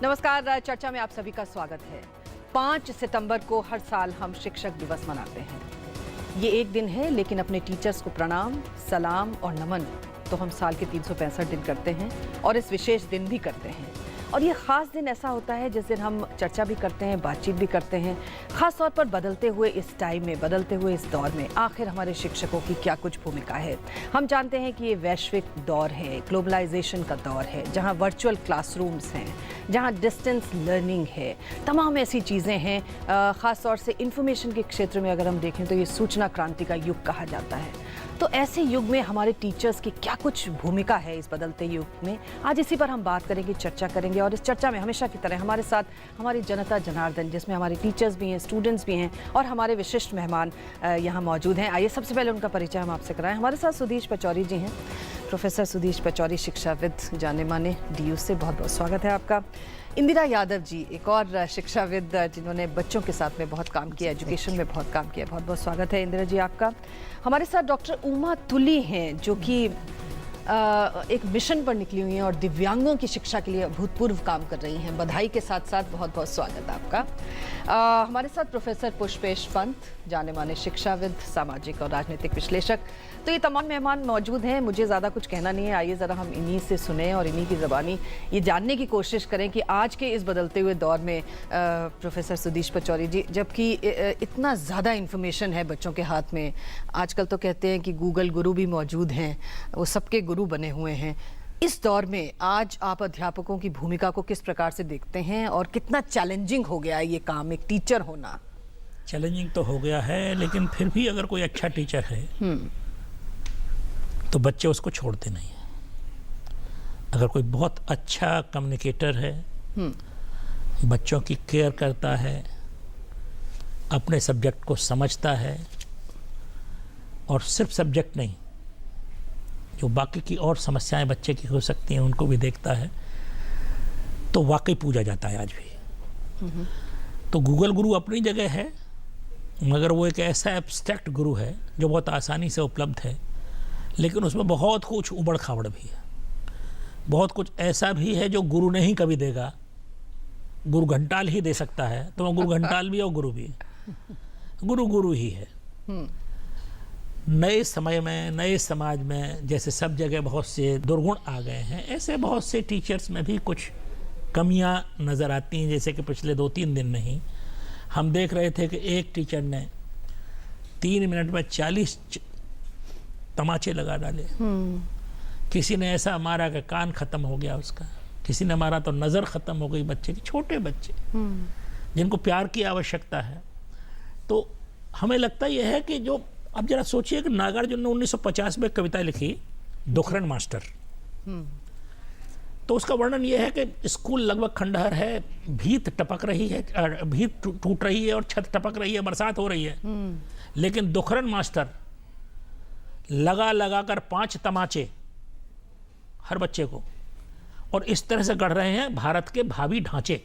नमस्कार, चर्चा में आप सभी का स्वागत है। 5 सितंबर को हर साल हम शिक्षक दिवस मनाते हैं। ये एक दिन है, लेकिन अपने टीचर्स को प्रणाम, सलाम और नमन तो हम साल के 365 दिन करते हैं और इस विशेष दिन भी करते हैं। और ये ख़ास दिन ऐसा होता है जिस दिन हम चर्चा भी करते हैं, बातचीत भी करते हैं। ख़ास तौर पर बदलते हुए इस टाइम में, बदलते हुए इस दौर में आखिर हमारे शिक्षकों की क्या कुछ भूमिका है। हम जानते हैं कि ये वैश्विक दौर है, ग्लोबलाइजेशन का दौर है, जहाँ वर्चुअल क्लासरूम्स हैं, जहाँ डिस्टेंस लर्निंग है, तमाम ऐसी चीज़ें हैं। ख़ास तौर से इंफॉर्मेशन के क्षेत्र में अगर हम देखें तो ये सूचना क्रांति का युग कहा जाता है। तो ऐसे युग में हमारे टीचर्स की क्या कुछ भूमिका है इस बदलते युग में, आज इसी पर हम बात करेंगे, चर्चा करेंगे। और इस चर्चा में हमेशा की तरह हमारे साथ हमारी जनता जनार्दन, जिसमें हमारे टीचर्स भी हैं, स्टूडेंट्स भी हैं और हमारे विशिष्ट मेहमान यहाँ मौजूद हैं। आइए सबसे पहले उनका परिचय हम आपसे कराएं। हमारे साथ सुधीश पचौरी जी हैं, प्रोफेसर सुधीश पचौरी, शिक्षाविद, जाने माने DU से। बहुत बहुत स्वागत है आपका। इंदिरा यादव जी, एक और शिक्षाविद जिन्होंने बच्चों के साथ में बहुत काम किया, एजुकेशन में बहुत काम किया। बहुत बहुत स्वागत है इंदिरा जी आपका। हमारे साथ डॉक्टर उमा तुली हैं, जो कि एक मिशन पर निकली हुई हैं और दिव्यांगों की शिक्षा के लिए अभूतपूर्व काम कर रही हैं। बधाई के साथ साथ बहुत बहुत स्वागत आपका। हमारे साथ प्रोफेसर पुष्पेश पंत, जाने माने शिक्षाविद, सामाजिक और राजनीतिक विश्लेषक। तो ये तमाम मेहमान मौजूद हैं। मुझे ज़्यादा कुछ कहना नहीं है, आइए ज़रा हम इन्हीं से सुने और इन्हीं की ज़बानी ये जानने की कोशिश करें कि आज के इस बदलते हुए दौर में प्रोफेसर सुधीश पचौरी जी, जबकि इतना ज़्यादा इन्फॉर्मेशन है बच्चों के हाथ में, आजकल तो कहते हैं कि गूगल गुरु भी मौजूद हैं, वो सबके गुरु बने हुए हैं। इस दौर में आज आप अध्यापकों की भूमिका को किस प्रकार से देखते हैं और कितना चैलेंजिंग हो गया है ये काम, एक टीचर होना? चैलेंजिंग तो हो गया है, लेकिन फिर भी अगर कोई अच्छा टीचर है तो बच्चे उसको छोड़ते नहीं हैं। अगर कोई बहुत अच्छा कम्युनिकेटर है, बच्चों की केयर करता है, अपने सब्जेक्ट को समझता है और सिर्फ सब्जेक्ट नहीं, जो बाकी की और समस्याएं बच्चे की हो सकती हैं उनको भी देखता है, तो वाकई पूजा जाता है आज भी। तो गूगल गुरु अपनी जगह है, मगर वो एक ऐसा एब्स्ट्रैक्ट गुरु है जो बहुत आसानी से उपलब्ध है, लेकिन उसमें बहुत कुछ उबड़ खाबड़ भी है। बहुत कुछ ऐसा भी है जो गुरु नहीं कभी देगा, गुरु घंटाल ही दे सकता है। तो वो गुरु घंटाल भी और गुरु भी है। गुरु गुरु ही है। नए समय में, नए समाज में जैसे सब जगह बहुत से दुर्गुण आ गए हैं, ऐसे बहुत से टीचर्स में भी कुछ कमियां नज़र आती हैं। जैसे कि पिछले 2-3 दिन में ही हम देख रहे थे कि एक टीचर ने 3 मिनट में 40 तमाचे लगा डाले। किसी ने ऐसा मारा कि कान ख़त्म हो गया उसका, किसी ने मारा तो नज़र ख़त्म हो गई बच्चे की। छोटे बच्चे जिनको प्यार की आवश्यकता है। तो हमें लगता यह है कि जो, अब जरा सोचिए कि नागार्जुन ने 1950 में कविता लिखी दुखरन मास्टर, तो उसका वर्णन यह है कि स्कूल लगभग खंडहर है, भीत टपक रही है, भीत टूट रही है और छत टपक रही है, बरसात हो रही है, लेकिन दुखरन मास्टर लगा लगा कर 5 तमाचे हर बच्चे को, और इस तरह से गढ़ रहे हैं भारत के भावी ढांचे।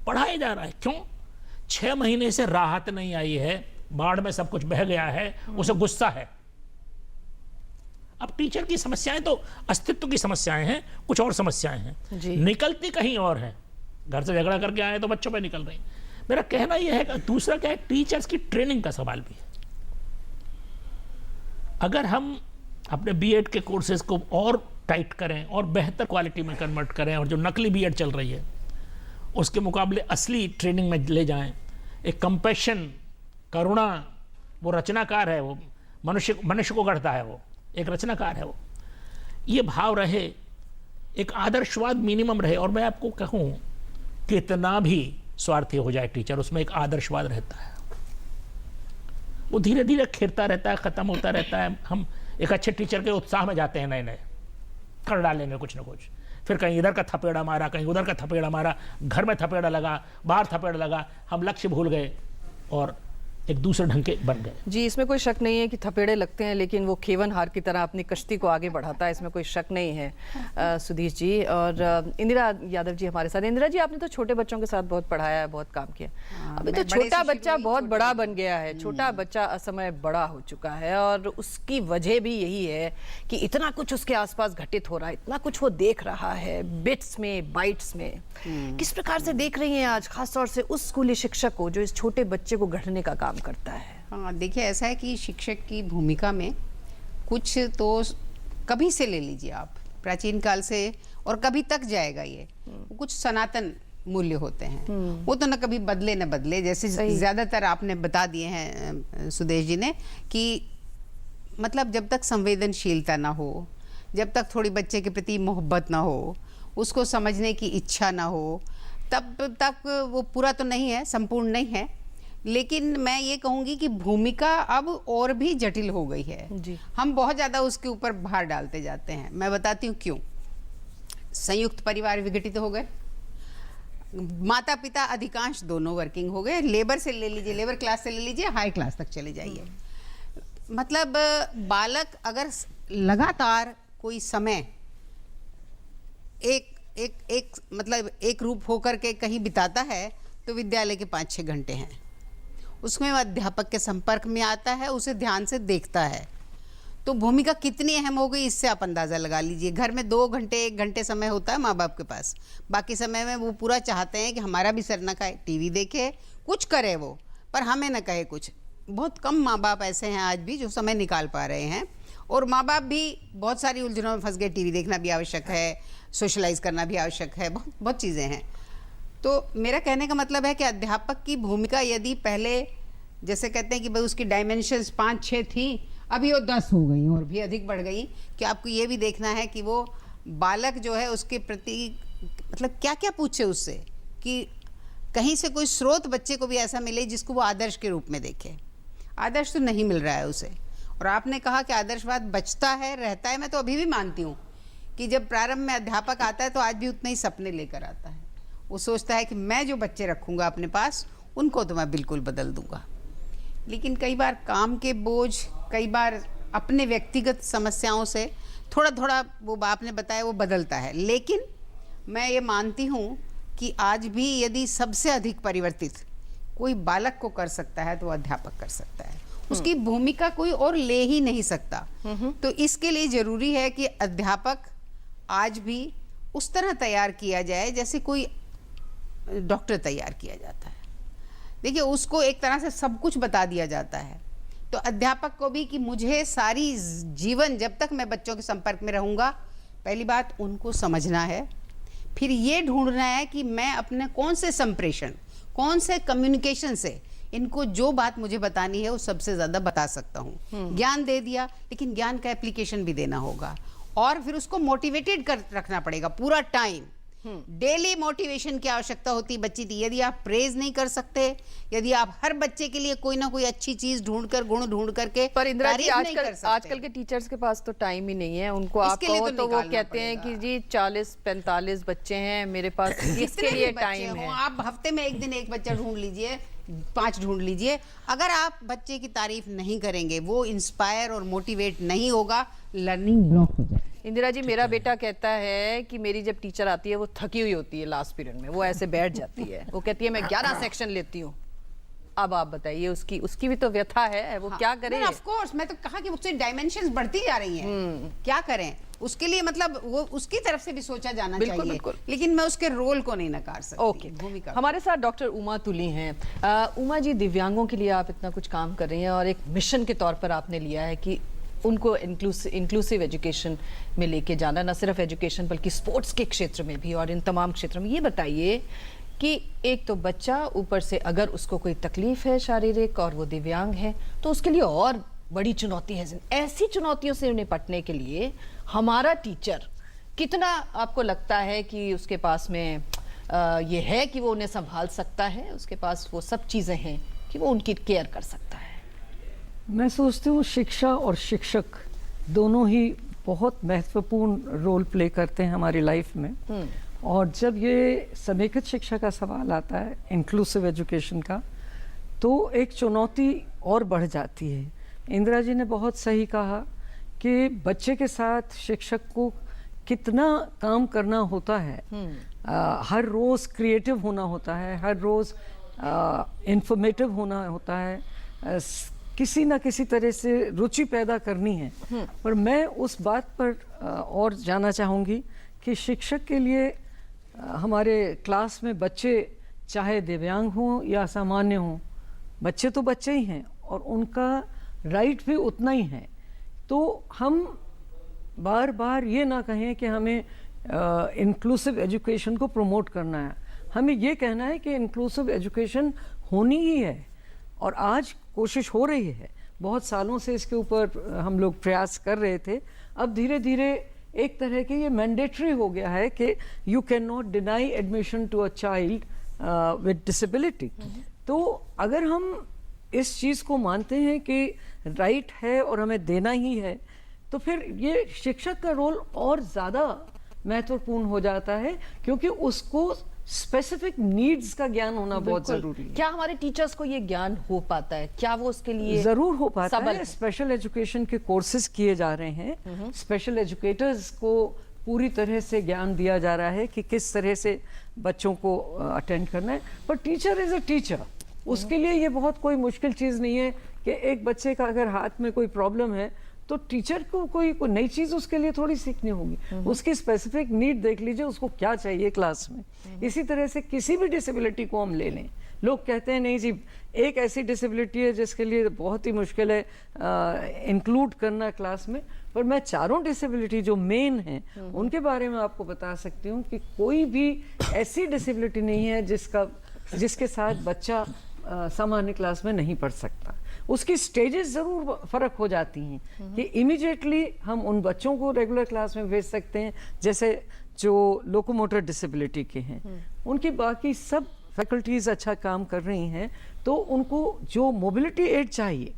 पढ़ाया जा रहा है। क्यों? 6 महीने से राहत नहीं आई है, बाढ़ में सब कुछ बह गया है, उसे गुस्सा है। अब टीचर की समस्याएं तो अस्तित्व की समस्याएं हैं, कुछ और समस्याएं हैं, निकलती कहीं और हैं। घर से झगड़ा करके आए तो बच्चों पे निकल रही। मेरा कहना यह है कि दूसरा क्या है, टीचर्स की ट्रेनिंग का सवाल भी है। अगर हम अपने B.Ed के कोर्सेज को और टाइट करें और बेहतर क्वालिटी में कन्वर्ट करें, और जो नकली B.Ed चल रही है उसके मुकाबले असली ट्रेनिंग में ले जाएं, एक कंपैशन, करुणा, वो रचनाकार है, वो मनुष्य को गढ़ता है, वो एक रचनाकार है, वो ये भाव रहे, एक आदर्शवाद मिनिमम रहे। और मैं आपको कहूँ, कितना भी स्वार्थी हो जाए टीचर, उसमें एक आदर्शवाद रहता है। वो धीरे धीरे खिरता रहता है, ख़त्म होता रहता है। हम एक अच्छे टीचर के उत्साह में जाते हैं, नए नए कर डालेंगे कुछ ना कुछ, फिर कहीं इधर का थपेड़ा मारा, कहीं उधर का थपेड़ा मारा, घर में थपेड़ा लगा, बाहर थपेड़ा लगा, हम लक्ष्य भूल गए और एक दूसरे ढंग के बन गए। जी, इसमें कोई शक नहीं है कि थपेड़े लगते हैं, लेकिन वो खेवन हार की तरह अपनी कश्ती को आगे बढ़ाता है, इसमें कोई शक नहीं है सुधीर जी। और इंदिरा यादव जी हमारे साथ। इंदिरा जी, आपने तो छोटे बच्चों के साथ बहुत पढ़ाया है, बहुत काम किया। अभी तो छोटा बच्चा बहुत बड़ा बन गया है, छोटा बच्चा असमय बड़ा हो चुका है, और उसकी वजह भी यही है कि इतना कुछ उसके आसपास घटित हो रहा है, इतना कुछ वो देख रहा है, बिट्स में, बाइट्स में। किस प्रकार से देख रही हैं आज, खासतौर से उस स्कूली शिक्षक को जो इस छोटे बच्चे को गढ़ने का काम करता है? हाँ, देखिए, ऐसा है कि शिक्षक की भूमिका में कुछ तो कभी से ले लीजिए आप, प्राचीन काल से और कभी तक जाएगा ये, कुछ सनातन मूल्य होते हैं, वो तो न कभी बदले न बदले। जैसे ज्यादातर आपने बता दिए हैं सुदेश जी ने कि मतलब जब तक संवेदनशीलता ना हो, जब तक थोड़ी बच्चे के प्रति मोहब्बत ना हो, उसको समझने की इच्छा ना हो, तब तक वो पूरा तो नहीं है, संपूर्ण नहीं है। लेकिन मैं ये कहूँगी कि भूमिका अब और भी जटिल हो गई है जी। हम बहुत ज़्यादा उसके ऊपर भार डालते जाते हैं। मैं बताती हूँ क्यों। संयुक्त परिवार विघटित हो गए, माता पिता अधिकांश दोनों वर्किंग हो गए, लेबर से ले लीजिए, लेबर क्लास से ले लीजिए, हाई क्लास तक चले जाइए। मतलब बालक अगर लगातार कोई समय एक मतलब एक रूप होकर के कहीं बिताता है, तो विद्यालय के 5-6 घंटे हैं, उसमें वह अध्यापक के संपर्क में आता है, उसे ध्यान से देखता है, तो भूमिका कितनी अहम हो गई इससे आप अंदाज़ा लगा लीजिए। घर में 2 घंटे 1 घंटे समय होता है माँ बाप के पास, बाकी समय में वो पूरा चाहते हैं कि हमारा भी सर न खाए, टीवी देखे, कुछ करे वो, पर हमें न कहे कुछ। बहुत कम माँ बाप ऐसे हैं आज भी जो समय निकाल पा रहे हैं, और माँ बाप भी बहुत सारी उलझनों में फंस गए। टीवी देखना भी आवश्यक है, सोशलाइज करना भी आवश्यक है, बहुत बहुत चीज़ें हैं। तो मेरा कहने का मतलब है कि अध्यापक की भूमिका यदि पहले जैसे कहते हैं कि भाई उसकी डायमेंशंस 5-6 थी, अभी वो 10 हो गई और भी अधिक बढ़ गई, कि आपको ये भी देखना है कि वो बालक जो है उसके प्रति मतलब क्या क्या पूछे उससे, कि कहीं से कोई स्रोत बच्चे को भी ऐसा मिले जिसको वो आदर्श के रूप में देखे। आदर्श तो नहीं मिल रहा है उसे। और आपने कहा कि आदर्शवाद बचता है, रहता है, मैं तो अभी भी मानती हूँ कि जब प्रारंभ में अध्यापक आता है तो आज भी उतने ही सपने लेकर आता है। वो सोचता है कि मैं जो बच्चे रखूँगा अपने पास, उनको तो मैं बिल्कुल बदल दूँगा। लेकिन कई बार काम के बोझ, कई बार अपने व्यक्तिगत समस्याओं से थोड़ा थोड़ा वो आपने बताया वो बदलता है। लेकिन मैं ये मानती हूँ कि आज भी यदि सबसे अधिक परिवर्तित कोई बालक को कर सकता है तो अध्यापक कर सकता है। उसकी भूमिका कोई और ले ही नहीं सकता। तो इसके लिए ज़रूरी है कि अध्यापक आज भी उस तरह तैयार किया जाए जैसे कोई डॉक्टर तैयार किया जाता है। देखिए, उसको एक तरह से सब कुछ बता दिया जाता है, तो अध्यापक को भी कि मुझे सारी जीवन जब तक मैं बच्चों के संपर्क में रहूँगा, पहली बात उनको समझना है, फिर ये ढूंढना है कि मैं अपने कौन से संप्रेषण, कौन से कम्युनिकेशन से इनको जो बात मुझे बतानी है वो सबसे ज़्यादा बता सकता हूँ। ज्ञान दे दिया, लेकिन ज्ञान का एप्लीकेशन भी देना होगा, और फिर उसको मोटिवेटेड कर रखना पड़ेगा पूरा टाइम। डेली मोटिवेशन की आवश्यकता होती बच्ची की। यदि आप प्रेज नहीं कर सकते, यदि आप हर बच्चे के लिए कोई ना कोई अच्छी चीज ढूंढकर, गुण ढूंढ करके, पर इंदिरा जी आजकल के टीचर्स के पास तो टाइम ही नहीं है। उनको आप कहो तो वो कहते हैं कि जी 40-45 बच्चे हैं मेरे पास, इसके लिए टाइम है। आप हफ्ते में एक दिन एक बच्चा ढूंढ लीजिए, 5 ढूंढ लीजिए। अगर आप बच्चे की तारीफ नहीं करेंगे, वो इंस्पायर और मोटिवेट नहीं होगा, लर्निंग ब्लॉक हो जाए। इंदिरा जी, मेरा बेटा कहता है कि मेरी जब टीचर आती है वो थकी हुई होती है लास्ट पीरियड में, वो ऐसे बैठ जाती है, वो कहती है मैं 11 सेक्शन लेती हूँ। अब आप बताइए, उसकी भी तो व्यथा है, वो क्या करे? ऑफ कोर्स, मैं तो कहा कि उससे डायमेंशंस बढ़ती जा रही हैं। क्या करें उसके लिए? मतलब वो उसकी तरफ से भी सोचा जाना चाहिए। बिल्कुल। लेकिन मैं उसके रोल को नहीं नकार सकती। ओके, भूमिका। हमारे साथ डॉक्टर उमा तुली हैं। उमा जी, दिव्यांगों के लिए आप इतना कुछ काम कर रही हैं और एक मिशन के तौर पर आपने लिया है कि उनको इंक्लूसिव एजुकेशन में लेके जाना, न सिर्फ एजुकेशन बल्कि स्पोर्ट्स के क्षेत्र में भी और इन तमाम क्षेत्रों में। ये बताइए कि एक तो बच्चा, ऊपर से अगर उसको कोई तकलीफ है शारीरिक और वो दिव्यांग है, तो उसके लिए और बड़ी चुनौती है। ऐसी चुनौतियों से निपटने के लिए हमारा टीचर कितना आपको लगता है कि उसके पास में ये है कि वो उन्हें संभाल सकता है, उसके पास वो सब चीज़ें हैं कि वो उनकी केयर कर सकता है? मैं सोचती हूँ शिक्षा और शिक्षक दोनों ही बहुत महत्वपूर्ण रोल प्ले करते हैं हमारी लाइफ में। और जब ये समेकित शिक्षा का सवाल आता है, इंक्लूसिव एजुकेशन का, तो एक चुनौती और बढ़ जाती है। इंदिरा जी ने बहुत सही कहा कि बच्चे के साथ शिक्षक को कितना काम करना होता है। हर रोज़ क्रिएटिव होना होता है, हर रोज़ इंफॉर्मेटिव होना होता है, किसी ना किसी तरह से रुचि पैदा करनी है। पर मैं उस बात पर और जाना चाहूँगी कि शिक्षक के लिए हमारे क्लास में बच्चे चाहे दिव्यांग हों या सामान्य हों, बच्चे तो बच्चे ही हैं और उनका राइट भी उतना ही है। तो हम बार बार ये ना कहें कि हमें इंक्लूसिव एजुकेशन को प्रमोट करना है, हमें ये कहना है कि इंक्लूसिव एजुकेशन होनी ही है और आज कोशिश हो रही है। बहुत सालों से इसके ऊपर हम लोग प्रयास कर रहे थे। अब धीरे धीरे एक तरह के ये मैंडेटरी हो गया है कि you can not deny admission to a child with disability. तो अगर हम इस चीज़ को मानते हैं कि राइट है और हमें देना ही है, तो फिर ये शिक्षक का रोल और ज़्यादा महत्वपूर्ण हो जाता है, क्योंकि उसको स्पेसिफिक नीड्स का ज्ञान होना बहुत जरूरी है। क्या हमारे टीचर्स को ये ज्ञान हो पाता है? क्या वो उसके लिए जरूर हो पाता सबल है। स्पेशल एजुकेशन के कोर्सेज किए जा रहे हैं, स्पेशल एजुकेटर्स को पूरी तरह से ज्ञान दिया जा रहा है कि किस तरह से बच्चों को अटेंड करना है। पर टीचर इज अ टीचर, उसके लिए ये बहुत कोई मुश्किल चीज़ नहीं है कि एक बच्चे का अगर हाथ में कोई प्रॉब्लम है तो टीचर को कोई नई चीज़ उसके लिए थोड़ी सीखनी होगी। उसकी स्पेसिफिक नीड देख लीजिए, उसको क्या चाहिए क्लास में। इसी तरह से किसी भी डिसेबिलिटी को हम ले लें, लोग कहते हैं नहीं जी एक ऐसी डिसेबिलिटी है जिसके लिए बहुत ही मुश्किल है इंक्लूड करना क्लास में, पर मैं चारों डिसेबिलिटी जो मेन हैं उनके बारे में आपको बता सकती हूँ कि कोई भी ऐसी डिसेबिलिटी नहीं है जिसके साथ बच्चा सामान्य क्लास में नहीं पढ़ सकता। उसकी स्टेजेस ज़रूर फ़र्क हो जाती हैं कि इमीडिएटली हम उन बच्चों को रेगुलर क्लास में भेज सकते हैं जैसे जो लोकोमोटर डिसेबिलिटी के हैं, उनकी बाकी सब फैकल्टीज़ अच्छा काम कर रही हैं, तो उनको जो मोबिलिटी एड चाहिए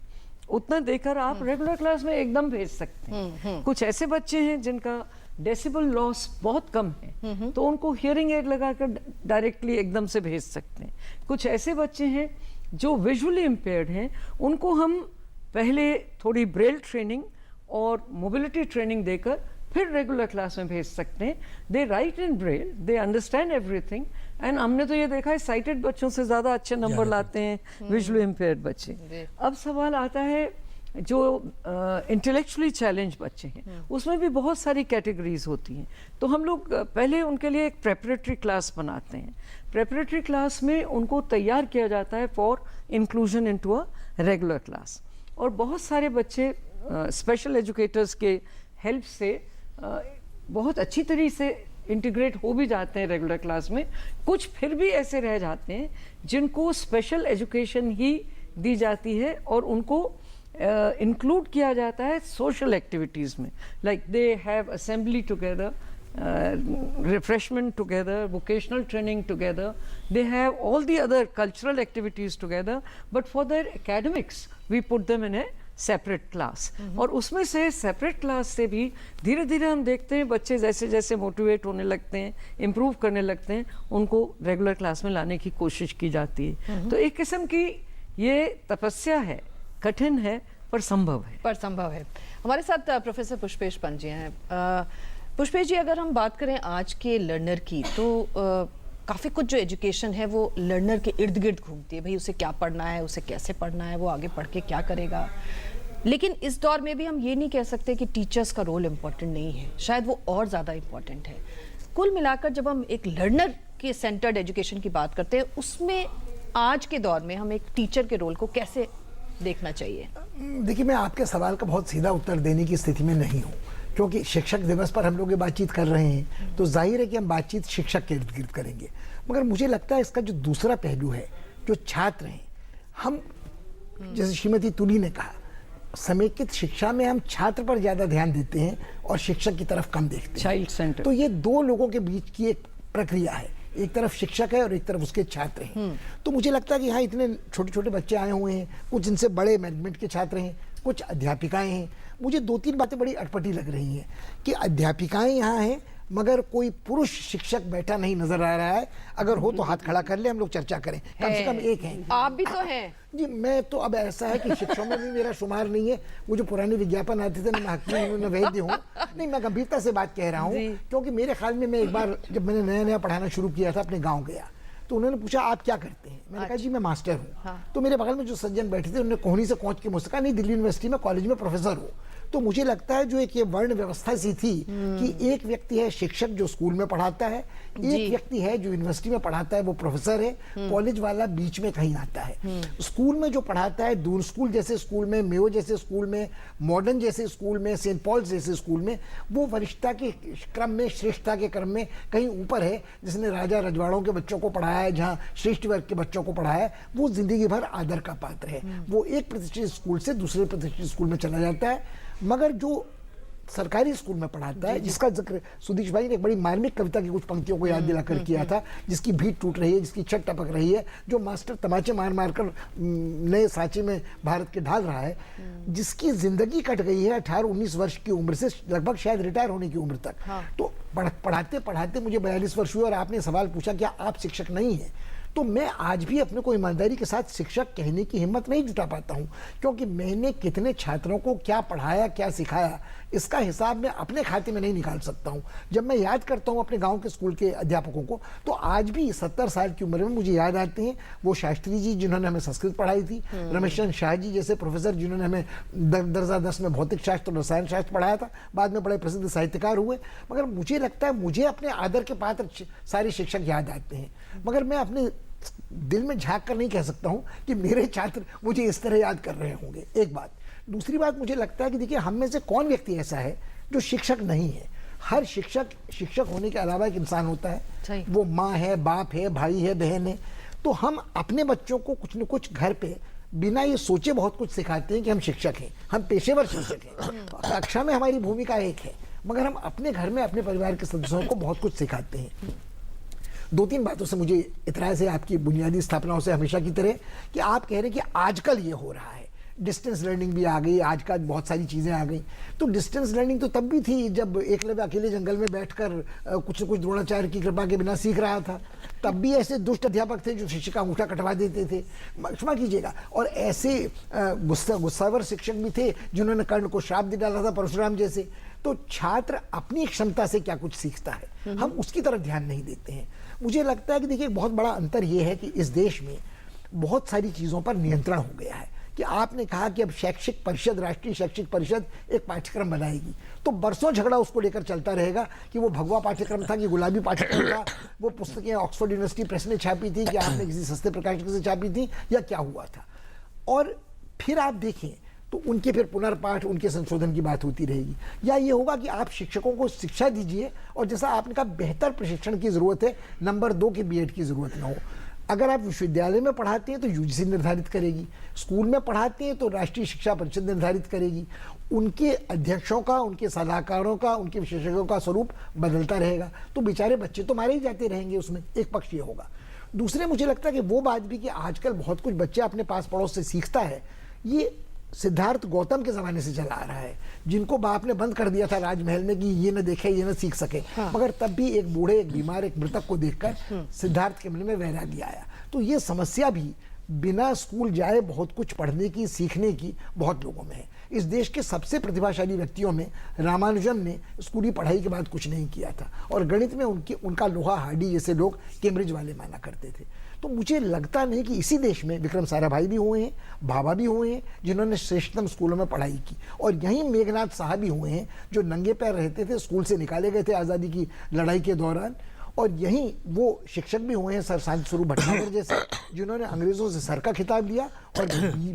उतना देकर आप रेगुलर क्लास में एकदम भेज सकते हैं। कुछ ऐसे बच्चे हैं जिनका डेसिबल लॉस बहुत कम है, तो उनको हियरिंग एड लगाकर डायरेक्टली एकदम से भेज सकते हैं। कुछ ऐसे बच्चे हैं जो विजुअली इम्पेयर्ड हैं, उनको हम पहले थोड़ी ब्रेल ट्रेनिंग और मोबिलिटी ट्रेनिंग देकर फिर रेगुलर क्लास में भेज सकते हैं। They write in braille, they understand everything, and हमने तो ये देखा है साइटेड बच्चों से ज़्यादा अच्छे नंबर लाते हैं विजुअली इम्पेयर्ड बच्चे। अब सवाल आता है जो इंटेलेक्चुअली चैलेंज बच्चे हैं, उसमें भी बहुत सारी कैटेगरीज होती हैं। तो हम लोग पहले उनके लिए एक प्रेपरेटरी क्लास बनाते हैं। प्रेपरेटरी क्लास में उनको तैयार किया जाता है for inclusion into a regular class. और बहुत सारे बच्चे स्पेशल एजुकेटर्स के हेल्प से बहुत अच्छी तरीके से इंटीग्रेट हो भी जाते हैं रेगुलर क्लास में। कुछ फिर भी ऐसे रह जाते हैं जिनको स्पेशल एजुकेशन ही दी जाती है और उनको इंक्लूड किया जाता है सोशल एक्टिविटीज़ में, like they have assembly together, refreshment together, vocational training together, they have all the other cultural activities together, but for their academics we put them in a separate class। और उसमें से separate class से भी धीरे धीरे हम देखते हैं बच्चे जैसे जैसे मोटिवेट होने लगते हैं, इम्प्रूव करने लगते हैं, उनको रेगुलर क्लास में लाने की कोशिश की जाती है। तो एक किस्म की ये तपस्या है, कठिन है पर संभव है। हमारे साथ प्रोफेसर पुष्पेश पंत जी हैं। पुष्पेश जी, अगर हम बात करें आज के लर्नर की, तो काफ़ी कुछ जो एजुकेशन है वो लर्नर के इर्द गिर्द घूमती है। भाई उसे क्या पढ़ना है, उसे कैसे पढ़ना है, वो आगे पढ़ के क्या करेगा। लेकिन इस दौर में भी हम ये नहीं कह सकते कि टीचर्स का रोल इम्पोर्टेंट नहीं है, शायद वो और ज़्यादा इम्पोर्टेंट है। कुल मिलाकर जब हम एक लर्नर के सेंटर्ड एजुकेशन की बात करते हैं, उसमें आज के दौर में हम एक टीचर के रोल को कैसे देखना चाहिए? देखिए, मैं आपके सवाल का बहुत सीधा उत्तर देने की स्थिति में नहीं हूँ, क्योंकि शिक्षक दिवस पर हम लोग ये बातचीत कर रहे हैं, तो जाहिर है कि हम बातचीत शिक्षक के इर्द गिर्द करेंगे। मगर मुझे लगता है इसका जो दूसरा पहलू है, जो छात्र हैं, हम जैसे श्रीमती तुली ने कहा, समेकित शिक्षा में हम छात्र पर ज़्यादा ध्यान देते हैं और शिक्षक की तरफ कम देखते हैं। Child centre. तो ये दो लोगों के बीच की एक प्रक्रिया है, एक तरफ शिक्षक है और एक तरफ उसके छात्र हैं। तो मुझे लगता है कि हाँ, इतने छोटे छोटे बच्चे आए हुए हैं, कुछ इनसे बड़े मैनेजमेंट के छात्र हैं, कुछ अध्यापिकाएं हैं। मुझे दो तीन बातें बड़ी अटपटी लग रही हैं कि अध्यापिकाएं यहाँ हैं मगर कोई पुरुष शिक्षक बैठा नहीं नजर आ रहा है। अगर हो तो हाथ खड़ा कर ले, हम लोग चर्चा करें। कम से कम एक है। आप भी तो हैं जी। मैं तो अब ऐसा है कि शिक्षकों में भी मेरा शुमार नहीं है। वो जो पुराने विज्ञापन आते थे, मैं हकीम हूं, मैं वैद्य हूँ। नहीं, मैं गंभीरता से बात कह रहा हूँ, क्योंकि मेरे ख्याल में मैं एक बार जब मैंने नया नया पढ़ाना शुरू किया था, अपने गाँव गया, तो उन्होंने पूछा आप क्या करते हैं। मैंने कहा जी मैं मास्टर हूँ। हाँ। तो मेरे बगल में जो सज्जन बैठे थे, उन्होंने कोहनी से कोंच के मुझसे कहा नहीं, दिल्ली यूनिवर्सिटी में कॉलेज में प्रोफेसर हो। तो मुझे लगता है जो एक ये वर्ण व्यवस्था सी थी कि एक व्यक्ति है शिक्षक जो स्कूल में पढ़ाता है, एक व्यक्ति है जो यूनिवर्सिटी में पढ़ाता है, वो प्रोफेसर है, कॉलेज वाला बीच में कहीं आता है। स्कूल में जो पढ़ाता है, दून स्कूल जैसे स्कूल में, मेयो जैसे स्कूल में, मॉडर्न जैसे स्कूल में, सेंट पॉल्स जैसे स्कूल में, वो वरिष्ठता के क्रम में, श्रेष्ठता के क्रम में कहीं ऊपर है। जिसने राजा रजवाड़ों के बच्चों को पढ़ाया है, जहाँ श्रेष्ठ वर्ग के बच्चों को पढ़ाया है, वो जिंदगी भर आदर का पात्र है। वो एक प्रतिष्ठित स्कूल से दूसरे प्रतिष्ठित स्कूल में चला जाता है। मगर जो सरकारी स्कूल में पढ़ाता है, जिसका जिक्र सुधीश भाई ने एक बड़ी मार्मिक कविता की कुछ पंक्तियों को याद दिलाकर किया था, जिसकी भीत टूट रही है, जिसकी छत टपक रही है, जो मास्टर तमाचे मार मार कर नए सांचे में भारत के ढाल रहा है, जिसकी जिंदगी कट गई है 18-19 वर्ष की उम्र से लगभग शायद रिटायर होने की उम्र तक। हाँ। तो पढ़ाते पढ़ाते मुझे 42 वर्ष हुए और आपने सवाल पूछा क्या आप शिक्षक नहीं है, तो मैं आज भी अपने को ईमानदारी के साथ शिक्षक कहने की हिम्मत नहीं जुटा पाता हूं, क्योंकि मैंने कितने छात्रों को क्या पढ़ाया, क्या सिखाया, इसका हिसाब मैं अपने खाते में नहीं निकाल सकता हूं। जब मैं याद करता हूं अपने गांव के स्कूल के अध्यापकों को, तो आज भी 70 साल की उम्र में मुझे याद आते हैं वो शास्त्री जी जिन्होंने हमें संस्कृत पढ़ाई थी, रमेशचंद्र शाह जी जैसे प्रोफेसर जिन्होंने हमें दर्जा 10 में भौतिक शास्त्र और रसायन शास्त्र पढ़ाया था, बाद में बड़े प्रसिद्ध साहित्यकार हुए। मगर मुझे लगता है मुझे अपने आदर के पात्र सारे शिक्षक याद आते हैं, मगर मैं अपने दिल में झांक कर नहीं कह सकता हूं कि मेरे छात्र मुझे इस तरह याद कर रहे होंगे। एक बात। दूसरी बात, मुझे लगता है कि देखिए हम में से कौन व्यक्ति ऐसा है जो शिक्षक नहीं है। हर शिक्षक होने के अलावा एक इंसान होता है। वो माँ है, बाप है, भाई है, बहन है। तो हम अपने बच्चों को कुछ न कुछ घर पे बिना ये सोचे बहुत कुछ सिखाते हैं कि हम शिक्षक हैं, हम पेशेवर शिक्षक हैं। कक्षा में हमारी भूमिका एक है, मगर हम अपने घर में अपने परिवार के सदस्यों को बहुत कुछ सिखाते हैं। 2-3 बातों से मुझे इतराज़ है आपकी बुनियादी स्थापनाओं से, हमेशा की तरह, कि आप कह रहे हैं कि आजकल ये हो रहा है, डिस्टेंस लर्निंग भी आ गई, आजकल बहुत सारी चीज़ें आ गई। तो डिस्टेंस लर्निंग तो तब भी थी जब एकलव्य अकेले जंगल में बैठकर कुछ न कुछ द्रोणाचार्य की कृपा के बिना सीख रहा था। तब भी ऐसे दुष्ट अध्यापक थे जो शिक्षक का अंगूठा कटवा देते थे, क्षमा कीजिएगा, और ऐसे गुस्सावर शिक्षक भी थे जिन्होंने कर्ण को श्राप दे डाला था, परशुराम जैसे। तो छात्र अपनी क्षमता से क्या कुछ सीखता है, हम उसकी तरफ ध्यान नहीं देते हैं। मुझे लगता है कि देखिए बहुत बड़ा अंतर यह है कि इस देश में बहुत सारी चीज़ों पर नियंत्रण हो गया है। कि आपने कहा कि अब शैक्षिक परिषद, राष्ट्रीय शैक्षिक परिषद एक पाठ्यक्रम बनाएगी, तो बरसों झगड़ा उसको लेकर चलता रहेगा कि वो भगवा पाठ्यक्रम था कि गुलाबी पाठ्यक्रम था, वो पुस्तकें ऑक्सफोर्ड यूनिवर्सिटी प्रेस ने छापी थी कि आपने किसी सस्ते प्रकाशक से छापी थी, या क्या हुआ था। और फिर आप देखें तो उनके फिर पुनर्पाठ, उनके संशोधन की बात होती रहेगी। या ये होगा कि आप शिक्षकों को शिक्षा दीजिए और जैसा आपने कहा बेहतर प्रशिक्षण की ज़रूरत है, नंबर 2 की बीएड की ज़रूरत ना हो। अगर आप विश्वविद्यालय में पढ़ाते हैं तो यूजीसी निर्धारित करेगी, स्कूल में पढ़ाते हैं तो राष्ट्रीय शिक्षा परिषद निर्धारित करेगी। उनके अध्यक्षों का, उनके सलाहकारों का, उनके विशेषज्ञों का स्वरूप बदलता रहेगा, तो बेचारे बच्चे तो मारे ही जाते रहेंगे उसमें। एक पक्ष ये होगा। दूसरे, मुझे लगता है कि वो बात भी कि आजकल बहुत कुछ बच्चे अपने पास पड़ोस से सीखता है, ये सिद्धार्थ गौतम के ज़माने से चला आ रहा है, जिनको बाप ने बंद कर दिया था राजमहल में कि ये न देखे, ये न सीख सके। हाँ। मगर तब भी एक बूढ़े, एक बीमार, एक मृतक को देखकर सिद्धार्थ के मन में वैराग्य आया। तो ये समस्या भी बिना स्कूल जाए बहुत कुछ पढ़ने की, सीखने की बहुत लोगों में है। इस देश के सबसे प्रतिभाशाली व्यक्तियों में रामानुजन ने स्कूली पढ़ाई के बाद कुछ नहीं किया था, और गणित में उनका लोहा हार्डी जैसे लोग कैम्ब्रिज वाले माना करते थे। तो मुझे लगता नहीं कि इसी देश में विक्रम साराभाई भी हुए हैं, भाभा भी हुए हैं जिन्होंने श्रेष्ठतम स्कूलों में पढ़ाई की, और यहीं मेघनाथ साहब भी हुए हैं जो नंगे पैर रहते थे, स्कूल से निकाले गए थे आज़ादी की लड़ाई के दौरान, और यहीं वो शिक्षक भी हुए हैं सर शांति स्वरूप भटनागर जैसे, जिन्होंने अंग्रेज़ों से सर का खिताब लिया और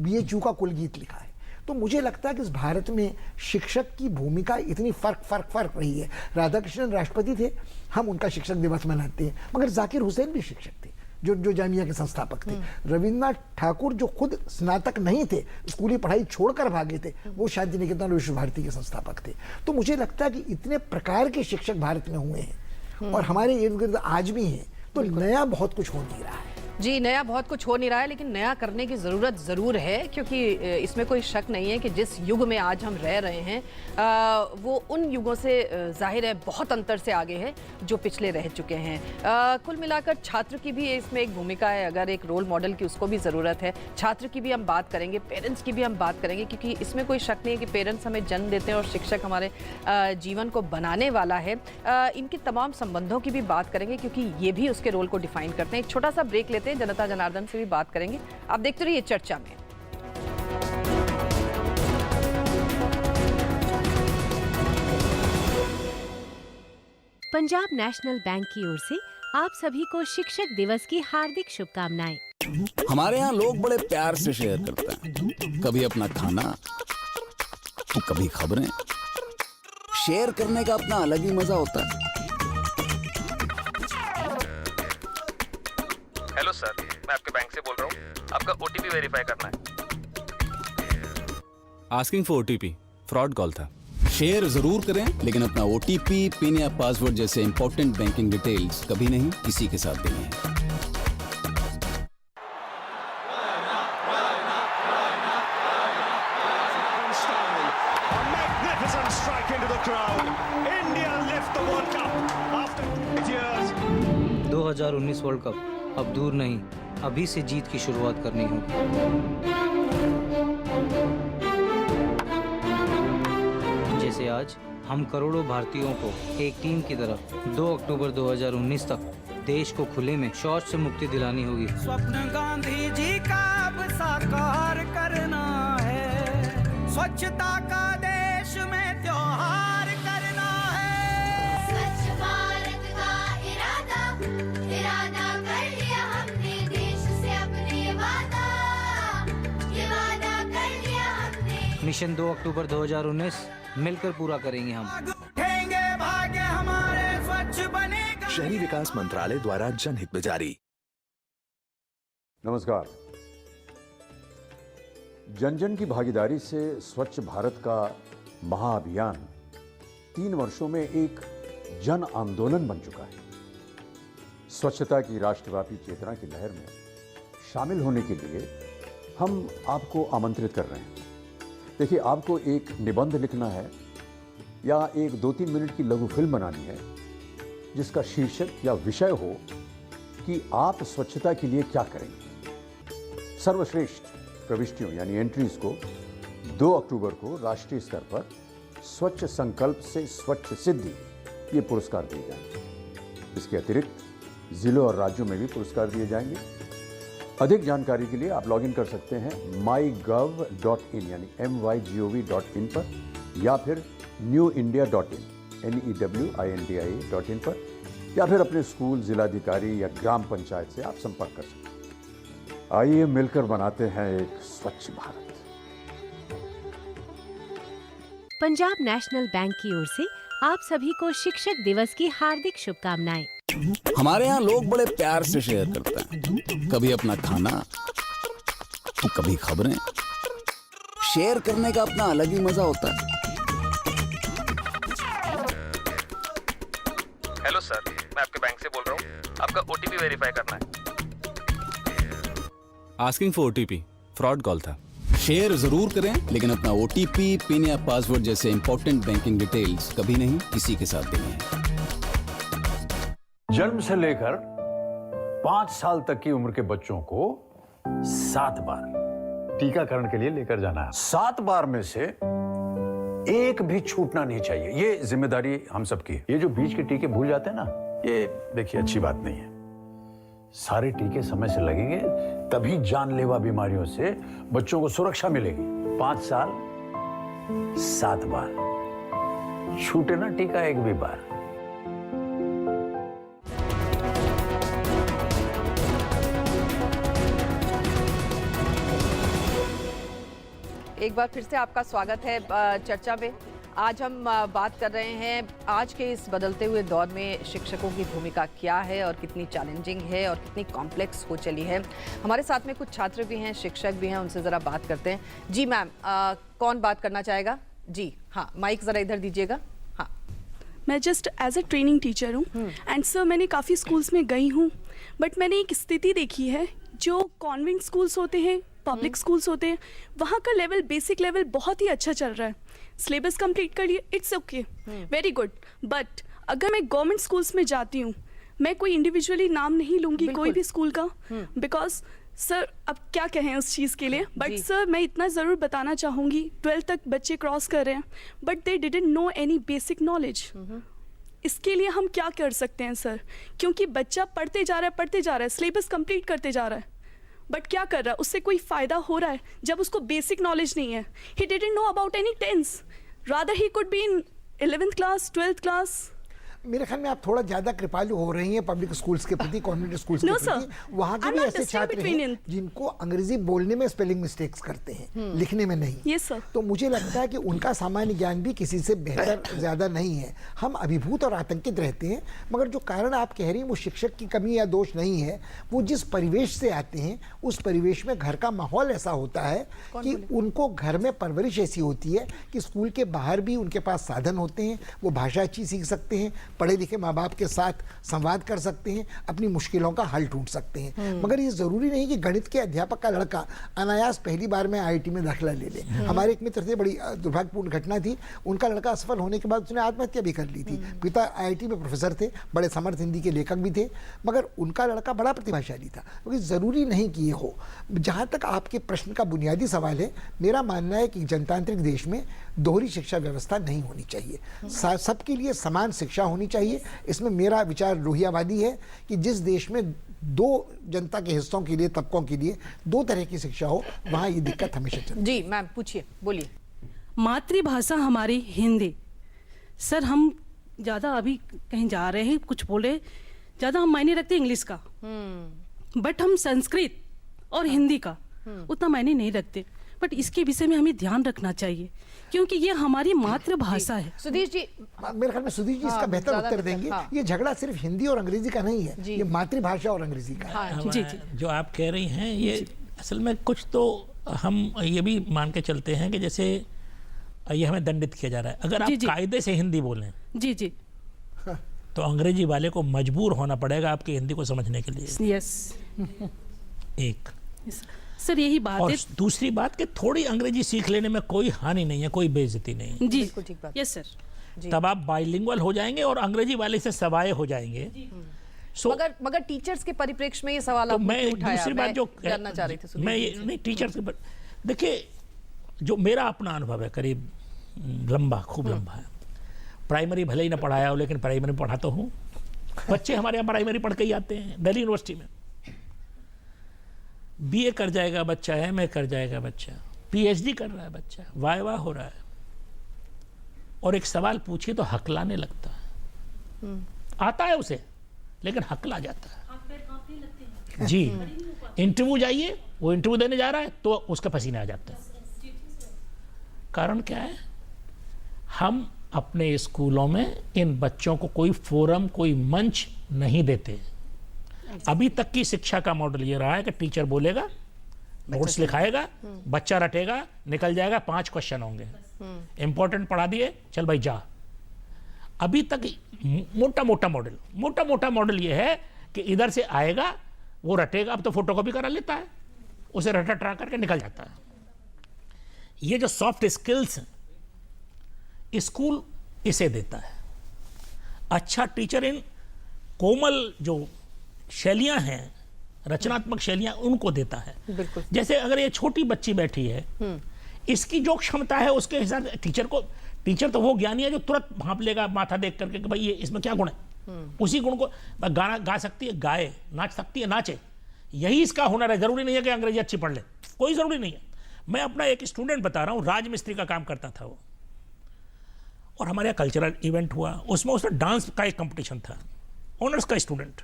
BHU का कुल गीत लिखा है। तो मुझे लगता है कि इस भारत में शिक्षक की भूमिका इतनी फर्क रही है। राधाकृष्णन राष्ट्रपति थे, हम उनका शिक्षक दिवस मनाते हैं, मगर जाकिर हुसैन भी शिक्षक थे जो जामिया के संस्थापक थे। रविन्द्रनाथ ठाकुर जो खुद स्नातक नहीं थे, स्कूली पढ़ाई छोड़कर भागे थे, वो शांति निकेतन और विश्व भारती के संस्थापक थे। तो मुझे लगता है कि इतने प्रकार के शिक्षक भारत में हुए हैं और हमारे इर्द गिर्द आज भी हैं, तो नया बहुत कुछ हो नहीं रहा है। जी, नया बहुत कुछ हो नहीं रहा है, लेकिन नया करने की ज़रूरत ज़रूर है, क्योंकि इसमें कोई शक नहीं है कि जिस युग में आज हम रह रहे हैं वो उन युगों से जाहिर है बहुत अंतर से आगे है जो पिछले रह चुके हैं। कुल मिलाकर छात्र की भी इसमें एक भूमिका है, अगर एक रोल मॉडल की उसको भी ज़रूरत है। छात्र की भी हम बात करेंगे, पेरेंट्स की भी हम बात करेंगे, क्योंकि इसमें कोई शक नहीं है कि पेरेंट्स हमें जन्म देते हैं और शिक्षक हमारे जीवन को बनाने वाला है। इनकी तमाम संबंधों की भी बात करेंगे, क्योंकि ये भी उसके रोल को डिफाइन करते हैं। एक छोटा सा ब्रेक लेते हैं, जनता जनार्दन से भी बात करेंगे। आप देखते रहिए चर्चा में। पंजाब नेशनल बैंक की ओर से आप सभी को शिक्षक दिवस की हार्दिक शुभकामनाएं। हमारे यहाँ लोग बड़े प्यार से शेयर करते हैं, कभी अपना खाना तो कभी खबरें। शेयर करने का अपना अलग ही मजा होता है। हेलो सर, मैं आपके बैंक से बोल रहा हूँ, आपका ओटीपी वेरीफाई करना है। Asking for OTP fraud call था। शेयर जरूर करें, लेकिन अपना ओटीपी, पिन या पासवर्ड जैसे इंपॉर्टेंट बैंकिंग डिटेल्स कभी नहीं किसी के साथ देंगे। Magnificent strike into the crowd. India lift the World Cup after 8 years. 2019 world cup अब दूर नहीं, अभी से जीत की शुरुआत करनी होगी। जैसे आज हम करोड़ों भारतीयों को एक टीम की तरफ 2 अक्टूबर 2019 तक देश को खुले में शौच से मुक्ति दिलानी होगी। स्वप्न गांधी जी का अब साकार करना है, स्वच्छता का देश में त्योहार करना है। स्वच्छ भारत का इरादा कर लिया हमने, देश से अपने वादा, ये वादा कर लिया हमने। मिशन 2 अक्टूबर 2019 मिलकर पूरा करेंगे हम। उठेंगे भाग्य हमारे, स्वच्छ बनेगा। शहरी विकास मंत्रालय द्वारा जनहित में जारी। नमस्कार। जन जन की भागीदारी से स्वच्छ भारत का महाअभियान 3 वर्षों में एक जन आंदोलन बन चुका है। स्वच्छता की राष्ट्रव्यापी चेतना की लहर में शामिल होने के लिए हम आपको आमंत्रित कर रहे हैं। देखिए, आपको एक निबंध लिखना है या एक 2-3 मिनट की लघु फिल्म बनानी है जिसका शीर्षक या विषय हो कि आप स्वच्छता के लिए क्या करेंगे। सर्वश्रेष्ठ प्रविष्टियों यानी एंट्रीज को 2 अक्टूबर को राष्ट्रीय स्तर पर स्वच्छ संकल्प से स्वच्छ सिद्धि ये पुरस्कार दिए जाएंगे। इसके अतिरिक्त जिलों और राज्यों में भी पुरस्कार दिए जाएंगे। अधिक जानकारी के लिए आप लॉगिन कर सकते हैं mygov.in यानी mygov.in पर, या फिर newindia.in NEWINDIA.in पर, या फिर अपने स्कूल, जिलाधिकारी या ग्राम पंचायत से आप संपर्क कर सकते हैं। आइए मिलकर बनाते हैं एक स्वच्छ भारत। पंजाब नेशनल बैंक की ओर से आप सभी को शिक्षक दिवस की हार्दिक शुभकामनाएं। हमारे यहाँ लोग बड़े प्यार से शेयर करते हैं, कभी अपना खाना तो कभी खबरें। शेयर करने का अपना अलग ही मजा होता है। हेलो सर, मैं आपके बैंक से बोल रहा हूँ, आपका ओटीपी वेरीफाई करना है। Asking for OTP fraud call था। शेयर जरूर करें, लेकिन अपना ओटीपी, पिन या पासवर्ड जैसे इंपॉर्टेंट बैंकिंग डिटेल्स कभी नहीं किसी के साथ देंगे। जन्म से लेकर 5 साल तक की उम्र के बच्चों को 7 बार टीकाकरण के लिए लेकर जाना है। 7 बार में से एक भी छूटना नहीं चाहिए। ये जिम्मेदारी हम सबकी है। ये जो बीच के टीके भूल जाते हैं ना, ये देखिए अच्छी बात नहीं है। सारे टीके समय से लगेंगे, तभी जानलेवा बीमारियों से बच्चों को सुरक्षा मिलेगी। 5 साल 7 बार छूटे ना टीका एक भी बार। एक बार फिर से आपका स्वागत है चर्चा में। आज हम बात कर रहे हैं आज के इस बदलते हुए दौर में शिक्षकों की भूमिका क्या है और कितनी चैलेंजिंग है और कितनी कॉम्प्लेक्स हो चली है। हमारे साथ में कुछ छात्र भी हैं, शिक्षक भी हैं, उनसे ज़रा बात करते हैं। जी मैम, कौन बात करना चाहेगा? जी हाँ, माइक ज़रा इधर दीजिएगा। हाँ मैं just as a training teacher हूँ एंड सर मैंने काफ़ी स्कूल्स में गई हूँ, बट मैंने एक स्थिति देखी है, जो कॉन्वेंट स्कूल्स होते हैं, पब्लिक स्कूल्स होते हैं, वहाँ का लेवल, बेसिक लेवल बहुत ही अच्छा चल रहा है। सिलेबस कंप्लीट करिए, it's okay, very good. But अगर मैं गवर्नमेंट स्कूल्स में जाती हूँ, मैं कोई इंडिविजुअली नाम नहीं लूँगी कोई भी स्कूल का, बिकॉज सर अब क्या कहें उस चीज़ के लिए, बट सर मैं इतना ज़रूर बताना चाहूँगी, 12th तक बच्चे क्रॉस कर रहे हैं but they didn't know any basic knowledge. इसके लिए हम क्या कर सकते हैं सर? क्योंकि बच्चा पढ़ते जा रहा है, सिलेबस कंप्लीट करते जा रहा है, बट क्या कर रहा है, उससे कोई फ़ायदा हो रहा है जब उसको बेसिक नॉलेज नहीं है? He didn't know about any tense, rather he could be in 11th class, 12th class. मेरे ख्याल में आप थोड़ा ज्यादा कृपालु हो रही हैं पब्लिक स्कूल्स के प्रति, कॉन्वेंट स्कूल्स के प्रति। वहाँ के भी ऐसे छात्र हैं जिनको अंग्रेजी बोलने में स्पेलिंग मिस्टेक्स करते हैं, लिखने में नहीं। Yes, sir. तो मुझे लगता है कि उनका सामान्य ज्ञान भी किसी से बेहतर ज्यादा नहीं है। हम अभिभूत और आतंकित रहते हैं, मगर जो कारण आप कह रही हैं वो शिक्षक की कमी या दोष नहीं है। वो जिस परिवेश से आते हैं, उस परिवेश में घर का माहौल ऐसा होता है कि उनको घर में परवरिश ऐसी होती है कि स्कूल के बाहर भी उनके पास साधन होते हैं, वो भाषा अच्छी सीख सकते हैं, पढ़े लिखे माँ बाप के साथ संवाद कर सकते हैं, अपनी मुश्किलों का हल ढूंढ सकते हैं। मगर ये जरूरी नहीं कि गणित के अध्यापक का लड़का अनायास पहली बार में IIT में दाखिला ले ले। हमारे एक मित्र थे, बड़ी दुर्भाग्यपूर्ण घटना थी, उनका लड़का असफल होने के बाद उसने आत्महत्या भी कर ली थी। पिता IIT में प्रोफेसर थे, बड़े समर्थ हिंदी के लेखक भी थे, मगर उनका लड़का बड़ा प्रतिभाशाली था। क्योंकि जरूरी नहीं कि ये हो। जहाँ तक आपके प्रश्न का बुनियादी सवाल है, मेरा मानना है कि जनतांत्रिक देश में दोहरी शिक्षा व्यवस्था नहीं होनी चाहिए, सबके लिए समान शिक्षा होनी चाहिए। इसमें मेरा विचार लोहियावादी है कि जिस देश में दो जनता के हिस्सों के लिए, तबकों के लिए दो तरह की शिक्षा हो, वहाँ ये दिक्कत हमेशा चलती है। जी मैम पूछिए, बोलिए। मातृभाषा हमारी हिंदी, सर हम ज़्यादा अभी कहीं जा रहे हैं, कुछ बोले ज़्यादा हम मायने रखते हैं इंग्लिश का, बट हम संस्कृत और हिंदी का उतना मायने नहीं रखते। बट इसके विषय में हमें ध्यान रखना चाहिए क्योंकि ये हमारी मातृभाषा है। सुधीर जी, मेरे ख्याल में सुधीर जी इसका बेहतर उत्तर देंगे। ये झगड़ा सिर्फ हिंदी और अंग्रेजी का नहीं है, ये मातृभाषा और अंग्रेजी का है। जी जी, जो आप कह रही हैं ये असल में कुछ तो हम ये भी मान के चलते हैं कि जैसे ये हमें दंडित किया जा रहा है। अगर आप कायदे से हिंदी बोलें जी जी, तो अंग्रेजी वाले को मजबूर होना पड़ेगा आपकी हिंदी को समझने के लिए। यस, एक सर यही बात और है। दूसरी बात कि थोड़ी अंग्रेजी सीख लेने में कोई हानि नहीं है, कोई बेइज्जती नहीं है। जी बिल्कुल ठीक बात। यस सर, तब आप बाइलिंगुअल हो जाएंगे और अंग्रेजी वाले से सवाए हो जाएंगे। मगर टीचर्स के परिप्रेक्ष्य में ये सवाल तो आपने मैं उठाया, दूसरी बात जो जानना चाह रही थी मैं ये नहीं टीचर्स के, देखिए जो मेरा अपना अनुभव है करीब लंबा, खूब लंबा है। प्राइमरी भले ही ना पढ़ाया हो, लेकिन प्राइमरी पढ़ाता हूँ। बच्चे हमारे यहाँ प्राइमरी पढ़ के ही आते हैं। दिल्ली यूनिवर्सिटी में BA कर जाएगा बच्चा, MA कर जाएगा बच्चा, PhD कर रहा है बच्चा, वाइवा हो रहा है, और एक सवाल पूछिए तो हकलाने लगता है। आता है उसे, लेकिन हकला जाता है। जी, इंटरव्यू जाइए, वो इंटरव्यू देने जा रहा है तो उसका पसीना आ जाता है। कारण क्या है? हम अपने स्कूलों में इन बच्चों को कोई फोरम, कोई मंच नहीं देते। अभी तक की शिक्षा का मॉडल ये रहा है कि टीचर बोलेगा, नोट्स लिखाएगा, बच्चा रटेगा, निकल जाएगा, 5 क्वेश्चन होंगे, इंपॉर्टेंट पढ़ा दिए, चल भाई जा। अभी तक मोटा मोटा मॉडल ये है कि इधर से आएगा, वो रटेगा, अब तो फोटोकॉपी करा लेता है, उसे रटा ट्रा करके निकल जाता है। ये जो सॉफ्ट स्किल्स स्कूल इसे देता है। अच्छा टीचर इन कोमल जो शैलियां हैं, रचनात्मक शैलियां, उनको देता है। बिल्कुल। जैसे अगर ये छोटी बच्ची बैठी है, इसकी जो क्षमता है उसके हिसाब से टीचर तो वो ज्ञानी है जो तुरंत भांप लेगा माथा देख करके कि भाई ये इसमें क्या गुण है, उसी गुण को गाना गा सकती है, गाए, नाच सकती है, नाचे। यही इसका हुनर है। जरूरी नहीं है कि अंग्रेजी अच्छी पढ़ ले, कोई जरूरी नहीं है। मैं अपना एक स्टूडेंट बता रहा हूँ, राजमिस्त्री का काम करता था वो, और हमारे यहाँ कल्चरल इवेंट हुआ, उसमें उसने डांस का एक कंपटीशन था। ऑनर्स का स्टूडेंट,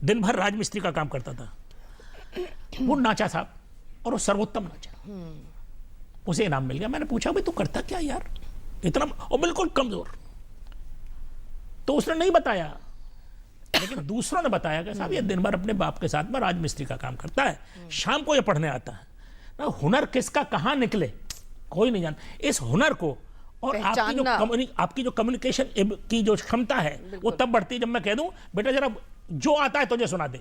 दिन भर राजमिस्त्री का काम करता था। वो नाचा साहब, और वो सर्वोत्तम नाचा, उसे इनाम मिल गया। मैंने पूछा भाई तू करता क्या यार इतना, और बिल्कुल कमजोर। तो उसने नहीं बताया, लेकिन दूसरों ने बताया कि साहब ये दिन भर अपने बाप के साथ में राजमिस्त्री का काम करता है, शाम को ये पढ़ने आता है ना। हुनर किसका कहाँ निकले कोई नहीं जानता। इस हुनर को और आपकी जो कम्युनिकेशन की जो क्षमता है वो तब बढ़ती है जब मैं कह दूं बेटा जरा जो आता है तुझे सुना दे,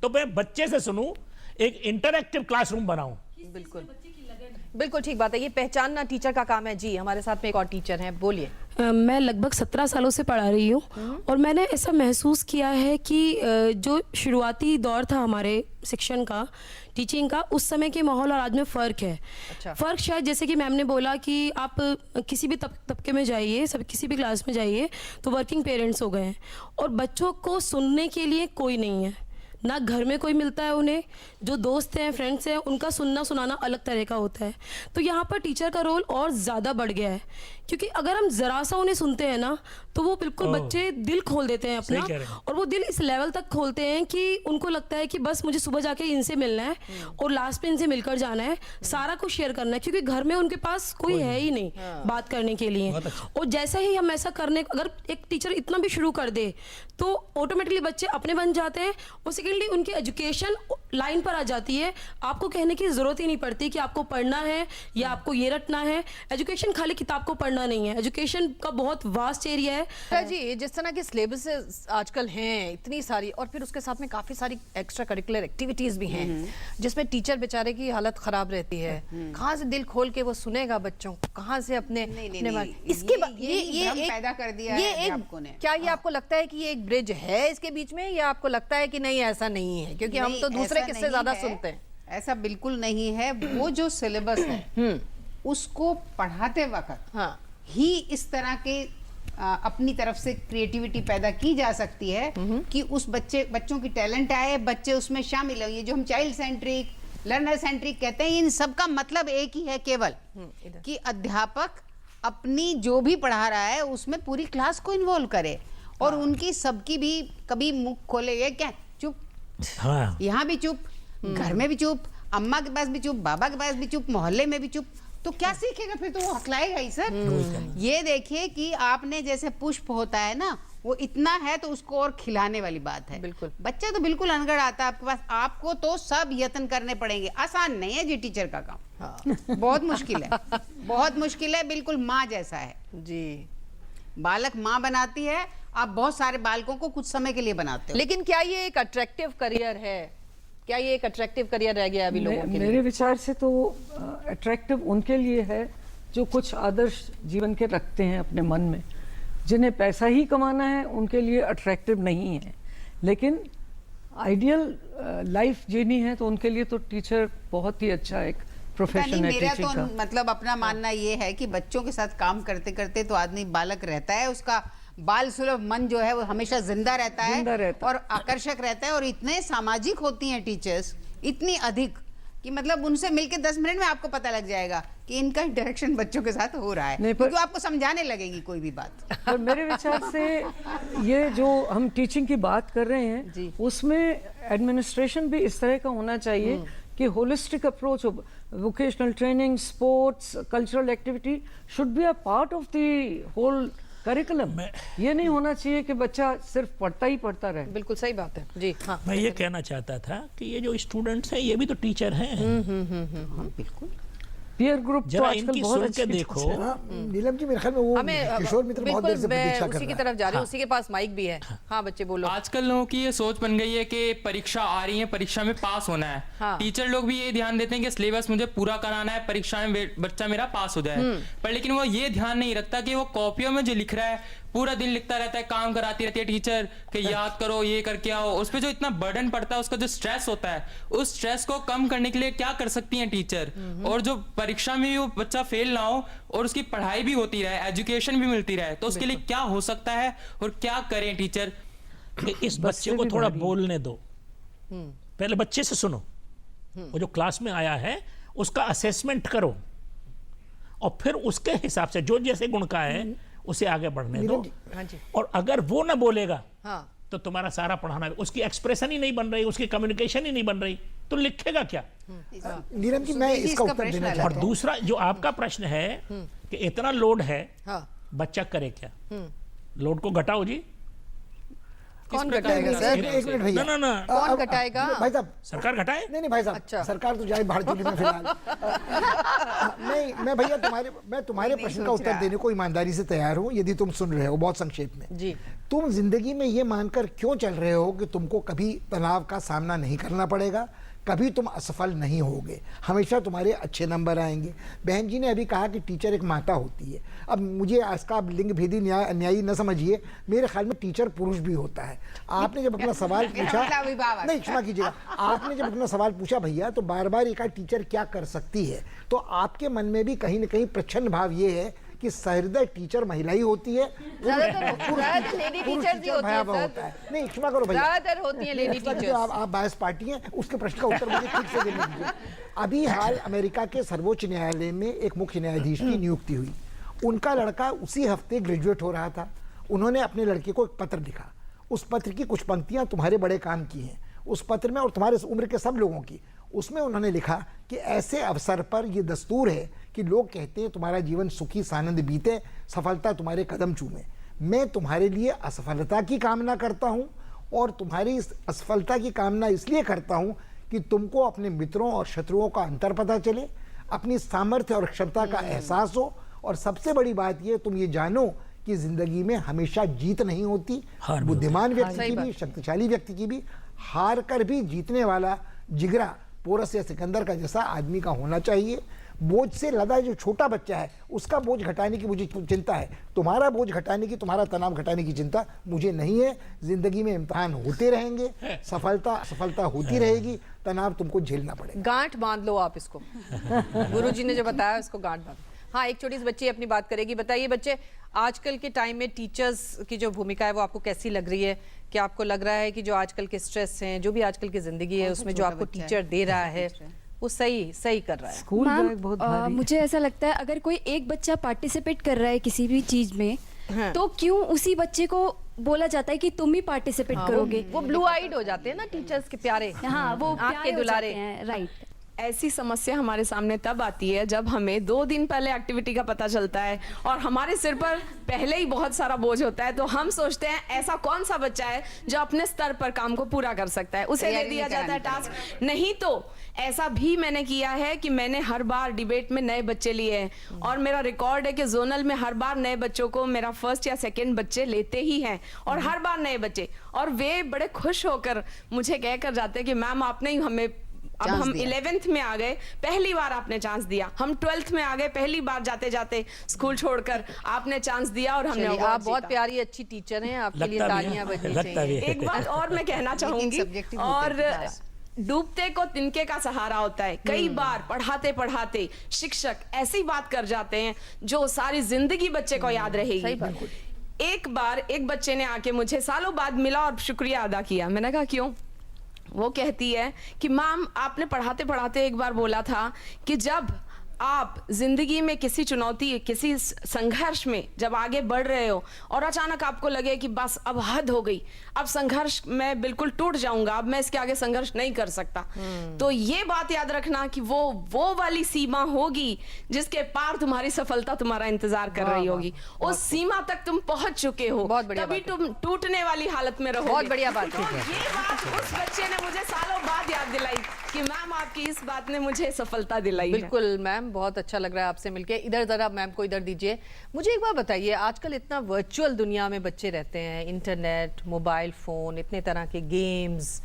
तो मैं बच्चे से सुनूं, एक इंटरैक्टिव क्लासरूम बनाऊं। बिल्कुल बिल्कुल ठीक बात है, ये पहचानना टीचर का काम है। जी हमारे साथ में एक और टीचर हैं, बोलिए। मैं लगभग 17 सालों से पढ़ा रही हूँ और मैंने ऐसा महसूस किया है कि जो शुरुआती दौर था हमारे शिक्षण का, टीचिंग का, उस समय के माहौल और आज में फ़र्क है। अच्छा। फ़र्क शायद जैसे कि मैम ने बोला कि आप किसी भी तबके में जाइए, सब किसी भी क्लास में जाइए तो वर्किंग पेरेंट्स हो गए हैं और बच्चों को सुनने के लिए कोई नहीं है, ना घर में कोई मिलता है उन्हें, जो दोस्त हैं फ्रेंड्स हैं उनका सुनना सुनाना अलग तरह का होता है। तो यहाँ पर टीचर का रोल और ज़्यादा बढ़ गया है, क्योंकि अगर हम ज़रा सा उन्हें सुनते हैं ना तो वो बिल्कुल बच्चे दिल खोल देते हैं अपना, और वो दिल इस लेवल तक खोलते हैं कि उनको लगता है कि बस मुझे सुबह जाके इनसे मिलना है और लास्ट में इनसे मिलकर जाना है, सारा कुछ शेयर करना है, क्योंकि घर में उनके पास कोई है ही नहीं बात करने के लिए। और जैसा ही हम ऐसा करने, अगर एक टीचर इतना भी शुरू कर दे तो ऑटोमेटिकली बच्चे अपने बन जाते हैं और सेकेंडली उनकी एजुकेशन लाइन पर आ जाती है। आपको कहने की जरूरत ही नहीं पड़ती कि आपको पढ़ना है या आपको ये रटना है। एजुकेशन खाली किताब को पढ़ना नहीं है, एजुकेशन का बहुत वास्ट एरिया है। जी जिस तरह के सिलेबस आजकल हैं इतनी सारी, और फिर उसके साथ में काफी सारी एक्स्ट्रा करिकुलर एक्टिविटीज भी हैं जिसमें टीचर बेचारे की हालत खराब रहती है। कहाँ से दिल खोल के वो सुनेगा बच्चों को, कहाँ से अपने इसके ये पैदा कर दिया है आपको ने। क्या ये आपको लगता है कि ये एक ब्रिज है इसके बीच में, या आपको लगता है कि नहीं ऐसा नहीं है, क्योंकि हम तो दूसरे किससे ज्यादा सुनते हैं? ऐसा बिल्कुल नहीं है। वो जो सिलेबस है उसको पढ़ाते वक्त ही इस तरह के अपनी तरफ से क्रिएटिविटी पैदा की जा सकती है कि उस बच्चों की टैलेंट आए, बच्चे उसमें शामिल हो। ये जो हम चाइल्ड सेंट्रिक, लर्नर सेंट्रिक कहते हैं, इन सब का मतलब एक ही है केवल कि अध्यापक अपनी जो भी पढ़ा रहा है उसमें पूरी क्लास को इन्वॉल्व करे और उनकी सबकी भी कभी मुख खोले, ये क्या चुप, यहाँ भी चुप, घर में भी चुप, अम्मा के पास भी चुप, बाबा के पास भी चुप, मोहल्ले में भी चुप, तो क्या सीखेगा फिर? तो वो हकलाएगा ही सर। ये देखिए कि आपने जैसे पुष्प होता है ना, वो इतना है तो उसको और खिलाने वाली बात है। बिल्कुल बच्चा तो बिल्कुल अनगढ़ आता है आपके पास, आपको तो सब यत्न करने पड़ेंगे। आसान नहीं है जी टीचर का काम, बहुत मुश्किल है, बहुत मुश्किल है, बिल्कुल माँ जैसा है जी। बालक माँ बनाती है, आप बहुत सारे बालकों को कुछ समय के लिए बनाते हो। लेकिन क्या ये एक अट्रैक्टिव करियर है? क्या ये एक अट्रैक्टिव करियर रह गया अभी लोगों के लिए? मेरे विचार से तो अट्रैक्टिव उनके लिए है जो कुछ आदर्श जीवन के रखते हैं अपने मन में। जिन्हें पैसा ही कमाना है उनके लिए अट्रैक्टिव नहीं है, लेकिन आइडियल लाइफ जीनी है तो उनके लिए तो टीचर बहुत ही अच्छा एक प्रोफेशन है। मेरा तो मतलब अपना मानना ये है कि बच्चों के साथ काम करते करते तो आदमी बालक रहता है, उसका बाल सुलभ मन जो है वो हमेशा जिंदा रहता है और आकर्षक रहता है। और इतने सामाजिक होती हैं टीचर्स, इतनी अधिक कि मतलब उनसे मिलके 10 मिनट में आपको पता लग जाएगा कि इनका इंटरेक्शन बच्चों के साथ हो रहा है, क्योंकि आपको समझाने लगेगी कोई भी बात। पर मेरे विचार से ये जो हम टीचिंग की बात कर रहे हैं उसमें एडमिनिस्ट्रेशन भी इस तरह का होना चाहिए कि होलिस्टिक अप्रोच हो। Vocational training, sports, cultural activity should be a part of the whole curriculum. ये नहीं होना चाहिए कि बच्चा सिर्फ पढ़ता ही पढ़ता रहे। बिल्कुल सही बात है जी। हाँ, मैं ये कहना चाहता था कि ये जो स्टूडेंट्स हैं ये भी तो टीचर हैं। बिल्कुल पीयर ग्रुप जरा इनकी सोच के देखो। नीलम जी मेरे ख्याल में वो किशोर मित्र बहुत देर से प्रतीक्षा कर रहा है। उसी की तरफ जा रहे हैं, उसी के पास माइक भी है। हाँ बच्चे बोलो। आजकल लोगों की ये सोच बन गई है कि परीक्षा आ रही है, परीक्षा में पास होना है। टीचर लोग भी ये ध्यान देते हैं कि सिलेबस मुझे पूरा कराना है, परीक्षा में बच्चा मेरा पास हो जाए। पर लेकिन वो ये ध्यान नहीं रखता कि वो कॉपियों में जो लिख रहा है, पूरा दिन लिखता रहता है, काम कराती रहती है टीचर कि याद करो, ये करके आओ। उस पे जो इतना बर्डन पड़ता है, उसका जो स्ट्रेस होता है, उस स्ट्रेस को कम करने के लिए क्या कर सकती हैं टीचर? और जो परीक्षा में वो बच्चा फेल ना हो और उसकी पढ़ाई भी होती रहे, एजुकेशन भी मिलती रहे, तो उसके लिए क्या हो सकता है और क्या करें टीचर? इस बच्चे को थोड़ा बोलने दो, पहले बच्चे से सुनो। वो जो क्लास में आया है उसका असेसमेंट करो और फिर उसके हिसाब से जो जैसे गुण का है उसे आगे बढ़ने दो। और अगर वो ना बोलेगा तो तुम्हारा सारा पढ़ाना, उसकी एक्सप्रेशन ही नहीं बन रही, उसकी कम्युनिकेशन ही नहीं बन रही, तो लिखेगा क्या? नीलम जी मैं इसका उत्तर देना चाहता हूं। और दूसरा जो आपका प्रश्न है कि इतना लोड है, बच्चा करे क्या? लोड को घटाओ जी। कौन घटाएगा सर? एक मिनट भैया, ना, ना, ना। कौन घटाएगा? भाई साहब, सरकार घटाए? नहीं भाई साहब, अच्छा। सरकार तो जाए भारतीय में फिलहाल। नहीं, मैं भैया तुम्हारे प्रश्न का उत्तर देने को ईमानदारी से तैयार हूँ, यदि तुम सुन रहे हो बहुत संक्षेप में। जी। तुम जिंदगी में ये मानकर क्यों चल रहे हो कि तुमको कभी तनाव का सामना नहीं करना पड़ेगा, कभी तुम असफल नहीं होगे, हमेशा तुम्हारे अच्छे नंबर आएंगे। बहन जी ने अभी कहा कि टीचर एक माता होती है। अब मुझे इसका आप लिंग भेदी अन्यायी न समझिए, मेरे ख्याल में टीचर पुरुष भी होता है। आपने जब अपना सवाल पूछा, नहीं क्षमा कीजिएगा, आपने जब अपना सवाल पूछा भैया, तो बार बार एक टीचर क्या कर सकती है, तो आपके मन में भी कहीं न कहीं प्रच्छन्न भाव ये है कि सहृदय टीचर महिला ही होती है, लेडी टीचर्स ही होती है होता है। नहीं क्षमा करो भैया, ज्यादातर होती हैं लेडी टीचर्स। आप बायस पार्टी हैं, उसके प्रश्न का उत्तर मुझे ठीक से देने दीजिए। अभी हाल अमेरिका के सर्वोच्च न्यायालय में एक मुख्य न्यायाधीश की नियुक्ति हुई। उनका लड़का उसी हफ्ते ग्रेजुएट हो रहा था। उन्होंने अपने लड़के को एक पत्र लिखा। उस पत्र की कुछ पंक्तियां तुम्हारे बड़े काम की हैं उस पत्र में, और तुम्हारे उम्र के सब लोगों की। उसमें उन्होंने लिखा कि ऐसे अवसर पर यह दस्तूर है कि लोग कहते हैं तुम्हारा जीवन सुखी सानंद बीते, सफलता तुम्हारे कदम चूमे। मैं तुम्हारे लिए असफलता की कामना करता हूं, और तुम्हारी इस असफलता की कामना इसलिए करता हूं कि तुमको अपने मित्रों और शत्रुओं का अंतर पता चले, अपनी सामर्थ्य और क्षमता का एहसास हो, और सबसे बड़ी बात यह तुम ये जानो कि जिंदगी में हमेशा जीत नहीं होती। बुद्धिमान व्यक्ति की भी, शक्तिशाली व्यक्ति की भी, हार कर भी जीतने वाला जिगरा पोरस या सिकंदर का जैसा आदमी का होना चाहिए। बोझ से लदा जो छोटा बच्चा है उसका बोझ घटाने की मुझे चिंता है, तुम्हारा बोझ घटाने की, तुम्हारा तनाव घटाने की चिंता मुझे नहीं है। जिंदगी में इम्तिहान होते रहेंगे, सफलता होती रहेगी, तनाव तुमको झेलना पड़ेगा। गांठ बांध लो आप इसको। गुरुजी ने जो बताया उसको गांठ बांध। हाँ, एक छोटी सी बच्ची अपनी बात करेगी। बताइए बच्चे, आजकल के टाइम में टीचर्स की जो भूमिका है वो आपको कैसी लग रही है? क्या आपको लग रहा है कि जो आजकल के स्ट्रेस हैं, जो भी आजकल की जिंदगी है, उसमें जो आपको टीचर दे रहा है वो सही कर रहा है? स्कूल बैग बहुत भारी। मुझे ऐसा लगता है अगर कोई एक बच्चा पार्टिसिपेट कर रहा है किसी भी चीज में, तो क्यों उसी बच्चे को बोला जाता है कि तुम ही पार्टिसिपेट करोगे? वो ब्लू आइड हो जाते हैं ना टीचर्स के प्यारे। हाँ, वो आँख के दुलारे। राइट। ऐसी समस्या हमारे सामने तब आती है जब हमें 2 दिन पहले एक्टिविटी का पता चलता है और हमारे सिर पर पहले ही बहुत सारा बोझ होता है। तो हम सोचते हैं ऐसा कौन सा बच्चा है जो अपने स्तर पर काम को पूरा कर सकता है, उसे दे दिया जाता है टास्क। नहीं तो ऐसा भी मैंने किया है कि मैंने हर बार डिबेट में नए बच्चे लिए हैं और मेरा रिकॉर्ड है कि जोनल में हर बार नए बच्चों को मेरा फर्स्ट या सेकंड बच्चे लेते ही हैं, और हर बार नए बच्चे, और वे बड़े खुश होकर मुझे कहकर जाते हैं कि मैम आपने ही हमें, अब हम 11th में आ गए, पहली बार आपने चांस दिया, हम 12th में आ गए, पहली बार जाते जाते स्कूल छोड़कर आपने चांस दिया और हमने अवार्ड आप बहुत जीता। प्यारी अच्छी टीचर हैं, आपके लिए तालियां बजनी चाहिए। एक बात और मैं कहना चाहूंगी, और डूबते को तिनके का सहारा होता है। कई बार पढ़ाते पढ़ाते शिक्षक ऐसी बात कर जाते हैं जो सारी जिंदगी बच्चे को याद रहेगी। एक बार एक बच्चे ने आके मुझे सालों बाद मिला और शुक्रिया अदा किया। मैंने कहा क्यों? वो कहती है कि मैम आपने पढ़ाते पढ़ाते एक बार बोला था कि जब आप जिंदगी में किसी चुनौती, किसी संघर्ष में जब आगे बढ़ रहे हो और अचानक आपको लगे कि बस अब हद हो गई, अब संघर्ष मैं बिल्कुल टूट जाऊंगा, अब मैं इसके आगे संघर्ष नहीं कर सकता, तो ये बात याद रखना कि वो वाली सीमा होगी जिसके पार तुम्हारी सफलता तुम्हारा इंतजार कर रही होगी। उस सीमा तक तुम पहुंच चुके हो, तभी तुम टूटने वाली हालत में रहोगे। बहुत बढ़िया बात है। ये बात उस बच्चे ने मुझे सालों बाद याद दिलाई कि मैम आपकी इस बात ने मुझे सफलता दिलाई। बिल्कुल मैम, बहुत अच्छा लग रहा है आपसे मिलके। इधर जरा मैम को इधर दीजिए। मुझे एक बात बताइए, आजकल इतना वर्चुअल दुनिया में बच्चे रहते हैं, इंटरनेट, मोबाइल फोन, इतने तरह के गेम्स,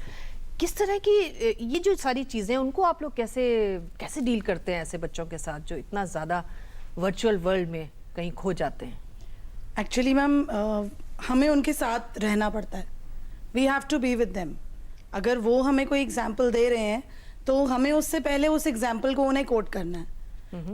किस तरह की ये जो सारी चीजें, उनको आप लोग कैसे डील करते हैं ऐसे बच्चों के साथ जो इतना ज्यादा वर्चुअल वर्ल्ड में कहीं खो जाते हैं? एक्चुअली मैम हमें उनके साथ रहना पड़ता है। We have to be with them. अगर वो हमें कोई एग्जाम्पल दे रहे हैं तो हमें उससे पहले उस एग्जाम्पल को उन्हें कोट करना है।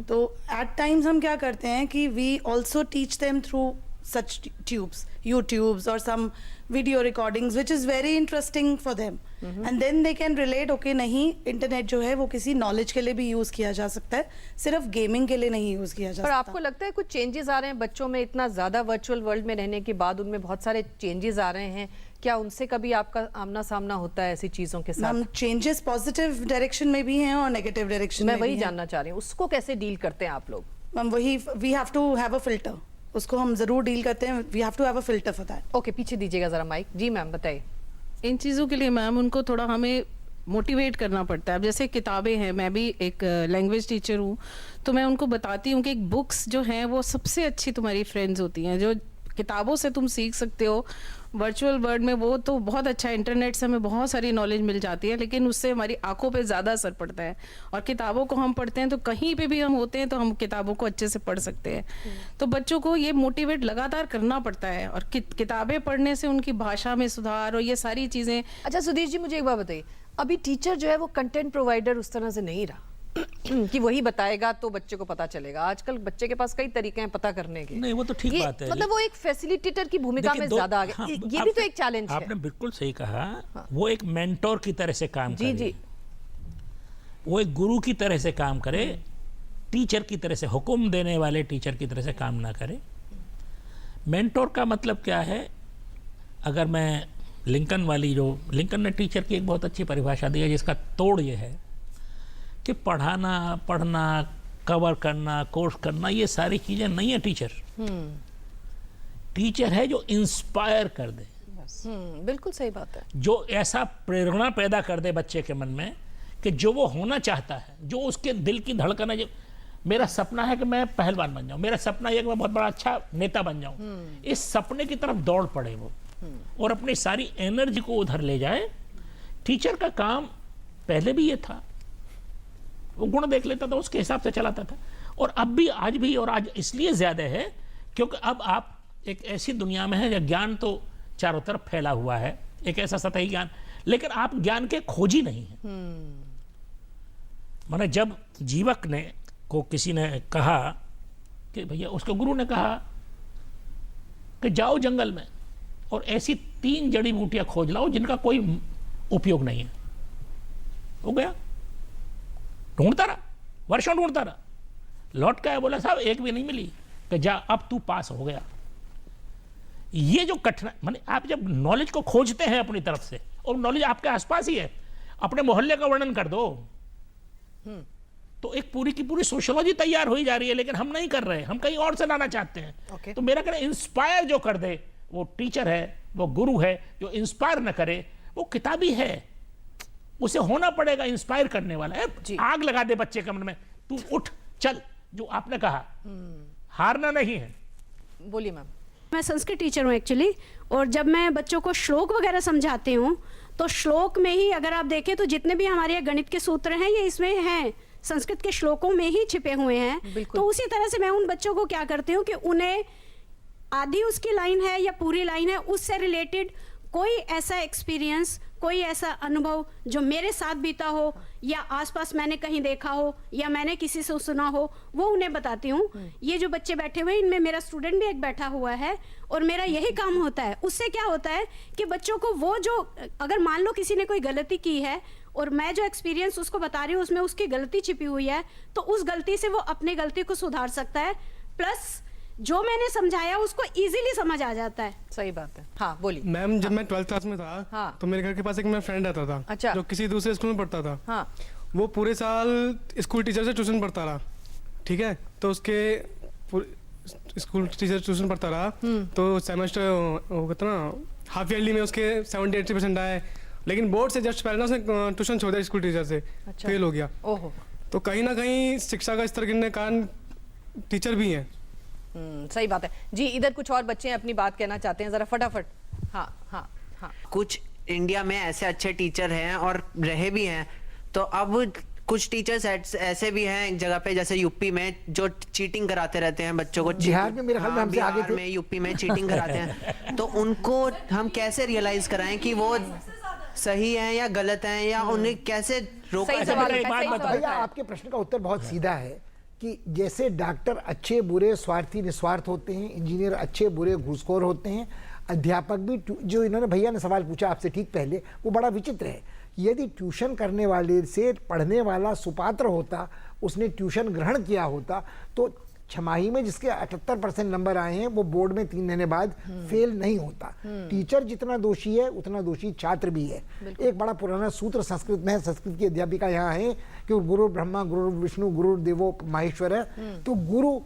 तो एट टाइम्स हम क्या करते हैं कि we also teach them through such tubes, YouTubes और some video recordings which is very interesting for them, and then they can relate. Okay, नहीं, इंटरनेट जो है वो किसी नॉलेज के लिए भी यूज किया जा सकता है, सिर्फ गेमिंग के लिए नहीं यूज किया जा सकता। पर आपको लगता है कुछ चेंजेस आ रहे हैं बच्चों में? इतना ज्यादा वर्चुअल वर्ल्ड में रहने के बाद उनमें बहुत सारे चेंजेस आ रहे हैं, क्या उनसे कभी आपका आमना सामना होता है ऐसी चीजों के साथ? चेंजेस पॉजिटिव डायरेक्शन में भी हैं और नेगेटिव डायरेक्शन में भी हैं। मैं वही जानना चाह रही हूँ, उसको कैसे डील करते हैं आप लोग? मैम वही, we have to have a filter. उसको हम ज़रूर डील करते हैं. We have to have a filter for that. Okay, पीछे दीजिएगा ज़रा माइक. जी मैम बताइए. इन चीज़ों के लिए मैम उनको थोड़ा हमें मोटिवेट करना पड़ता है. अब जैसे किताबें हैं, मैं भी एक लैंग्वेज टीचर हूँ, तो मैं उनको बताती हूँ कि बुक्स जो हैं वो सबसे अच्छी तुम्हारी फ्रेंड्स होती हैं. जो किताबों से तुम सीख सकते हो वर्चुअल वर्ल्ड में, वो तो बहुत अच्छा है. इंटरनेट से हमें बहुत सारी नॉलेज मिल जाती है, लेकिन उससे हमारी आंखों पे ज़्यादा असर पड़ता है. और किताबों को हम पढ़ते हैं तो कहीं पे भी हम होते हैं तो हम किताबों को अच्छे से पढ़ सकते हैं. तो बच्चों को ये मोटिवेट लगातार करना पड़ता है. और किताबें पढ़ने से उनकी भाषा में सुधार और ये सारी चीज़ें. अच्छा सुधीर जी, मुझे एक बात बताइए, अभी टीचर जो है वो कंटेंट प्रोवाइडर उस तरह से नहीं रहा कि वही बताएगा तो बच्चे को पता चलेगा. आजकल बच्चे के पास कई तरीके हैं पता करने के. नहीं, वो तो ठीक बात है. मतलब वो एक फैसिलिटेटर की भूमिका में ज्यादा आ गया. हाँ, ये भी तो एक चैलेंज है. आपने बिल्कुल सही कहा. हाँ. वो एक मेंटोर की तरह से काम करे. जी. वो एक गुरु की तरह से काम करे, टीचर की तरह से, हुक्म देने वाले टीचर की तरह से काम ना करे. मेंटोर का मतलब क्या है? अगर मैं लिंकन ने टीचर की एक बहुत अच्छी परिभाषा दी है, जिसका तोड़ ये है कि पढ़ाना, कवर करना, कोर्स करना, ये सारी चीजें नहीं है टीचर. टीचर है जो इंस्पायर कर दे. बिल्कुल सही बात है. जो ऐसा प्रेरणा पैदा कर दे बच्चे के मन में कि जो वो होना चाहता है, जो उसके दिल की धड़कन है. जो मेरा सपना है कि मैं पहलवान बन जाऊं, मेरा सपना है कि मैं बहुत बड़ा अच्छा नेता बन जाऊं, इस सपने की तरफ दौड़ पड़े वो और अपनी सारी एनर्जी को उधर ले जाए. टीचर का काम पहले भी ये था, वो गुण देख लेता था, उसके हिसाब से चलाता था. और अब भी, आज भी, और आज इसलिए ज्यादा है क्योंकि अब आप एक ऐसी दुनिया में है जहाँ ज्ञान तो चारों तरफ फैला हुआ है, एक ऐसा सतही ज्ञान, लेकिन आप ज्ञान के खोजी नहीं है. माने जब जीवक ने को किसी ने कहा कि भैया, उसके गुरु ने कहा कि जाओ जंगल में और ऐसी 3 जड़ी बूटियां खोज लाओ जिनका कोई उपयोग नहीं है. हो गया, ढूंढता रहा, वर्षों ढूंढता रहा, लौट के आया, बोला साहब एक भी नहीं मिली. कि जा, अब तू पास हो गया. ये जो कठिनाई, माने आप जब नॉलेज को खोजते हैं अपनी तरफ से, और नॉलेज आपके आसपास ही है, अपने मोहल्ले का वर्णन कर दो, तो एक पूरी की पूरी सोशियोलॉजी तैयार हो ही जा रही है. लेकिन हम नहीं कर रहे, हम कहीं और से लाना चाहते हैं. तो मेरा कहना, इंस्पायर जो कर दे वो टीचर है, वो गुरु है. जो इंस्पायर न करे वो किताबी है. उसे होना पड़ेगा इंस्पायर करने वाला है. आग लगा दे बच्चे के मन में, तू उठ चल, जो आपने कहा, हारना नहीं है. बोलिए मैम. मैं संस्कृत टीचर हूँ एक्चुअली, और जब मैं बच्चों को श्लोक वगैरह समझाती हूँ तो श्लोक में ही, अगर आप देखें तो जितने भी हमारे ये गणित के सूत्र हैं ये इसमें हैं, संस्कृत के श्लोकों में ही छिपे हुए हैं. तो उसी तरह से मैं उन बच्चों को क्या करती हूँ कि उन्हें आधी उसकी लाइन है या पूरी लाइन है, उससे रिलेटेड कोई ऐसा एक्सपीरियंस, कोई ऐसा अनुभव जो मेरे साथ बीता हो या आसपास मैंने कहीं देखा हो या मैंने किसी से सुना हो, वो उन्हें बताती हूँ. ये जो बच्चे बैठे हुए हैं, इनमें मेरा स्टूडेंट भी एक बैठा हुआ है, और मेरा यही काम होता है. उससे क्या होता है कि बच्चों को वो जो, अगर मान लो किसी ने कोई गलती की है और मैं जो एक्सपीरियंस उसको बता रही हूँ उसमें उसकी गलती छिपी हुई है, तो उस गलती से वो अपनी गलती को सुधार सकता है. प्लस जो मैंने समझाया उसको इजीली समझ आ जाता है. सही बात है. हाँ बोलिए मैम. जब मैं 12th क्लास में था, तो मेरे घर के पास एक मेरा फ्रेंड रहता था. अच्छा. जो किसी दूसरे स्कूल में पढ़ता था. हाँ. वो पूरे साल स्कूल टीचर से ट्यूशन पढ़ता रहा. ठीक है, तो उसके स्कूल टीचर ट्यूशन पढ़ता रहा, तो सेमेस्टर वो कहता ना हाफ ईयरली में उसके 70-80% आए. लेकिन बोर्ड से जस्ट पहले ना उसने ट्यूशन छोड़ दिया स्कूल टीचर से. अच्छा. फेल हो गया. ओहो. तो कहीं ना कहीं शिक्षा का स्तर गिरने के कारण टीचर भी हैं. सही बात है. जी, इधर कुछ और बच्चे अपनी बात कहना चाहते हैं, जरा फटाफट. हाँ हाँ हाँ. कुछ इंडिया में ऐसे अच्छे टीचर हैं और रहे भी हैं, तो अब कुछ टीचर्स ऐसे भी हैं एक जगह पे, जैसे यूपी में, जो चीटिंग कराते रहते हैं बच्चों को. बिहार में मेरे ख्याल में हमसे आगे थे. में, यूपी में चीटिंग कराते हैं. तो उनको हम कैसे रियलाइज कराएं कि वो सही है या गलत है, या उन्हें कैसे रोका जाए? भैया, आपके प्रश्न का उत्तर बहुत सीधा है कि जैसे डॉक्टर अच्छे बुरे स्वार्थी निस्वार्थ होते हैं, इंजीनियर अच्छे बुरे घूसखोर होते हैं, अध्यापक भी, जो इन्होंने भैया ने सवाल पूछा आपसे ठीक पहले, वो बड़ा विचित्र है. यदि ट्यूशन करने वाले से पढ़ने वाला सुपात्र होता, उसने ट्यूशन ग्रहण किया होता, तो छमाही में जिसके 78% नंबर आए हैं वो बोर्ड में 3 महीने बाद फेल नहीं होता. टीचर जितना दोषी है उतना दोषी छात्र भी है. एक बड़ा पुराना सूत्र संस्कृत में है, संस्कृत की अध्यापिका यहाँ है कि गुरु ब्रह्मा गुरु विष्णु गुरु देवो महेश्वर है. तो गुरु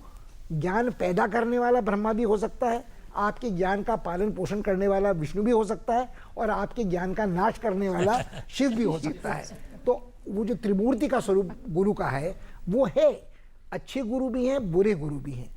ज्ञान पैदा करने वाला ब्रह्मा भी हो सकता है, आपके ज्ञान का पालन पोषण करने वाला विष्णु भी हो सकता है, और आपके ज्ञान का नाश करने वाला शिव भी हो सकता है। तो वो जो त्रिमूर्ति का स्वरूप गुरु का है वो है, अच्छे गुरु भी हैं, बुरे गुरु भी हैं,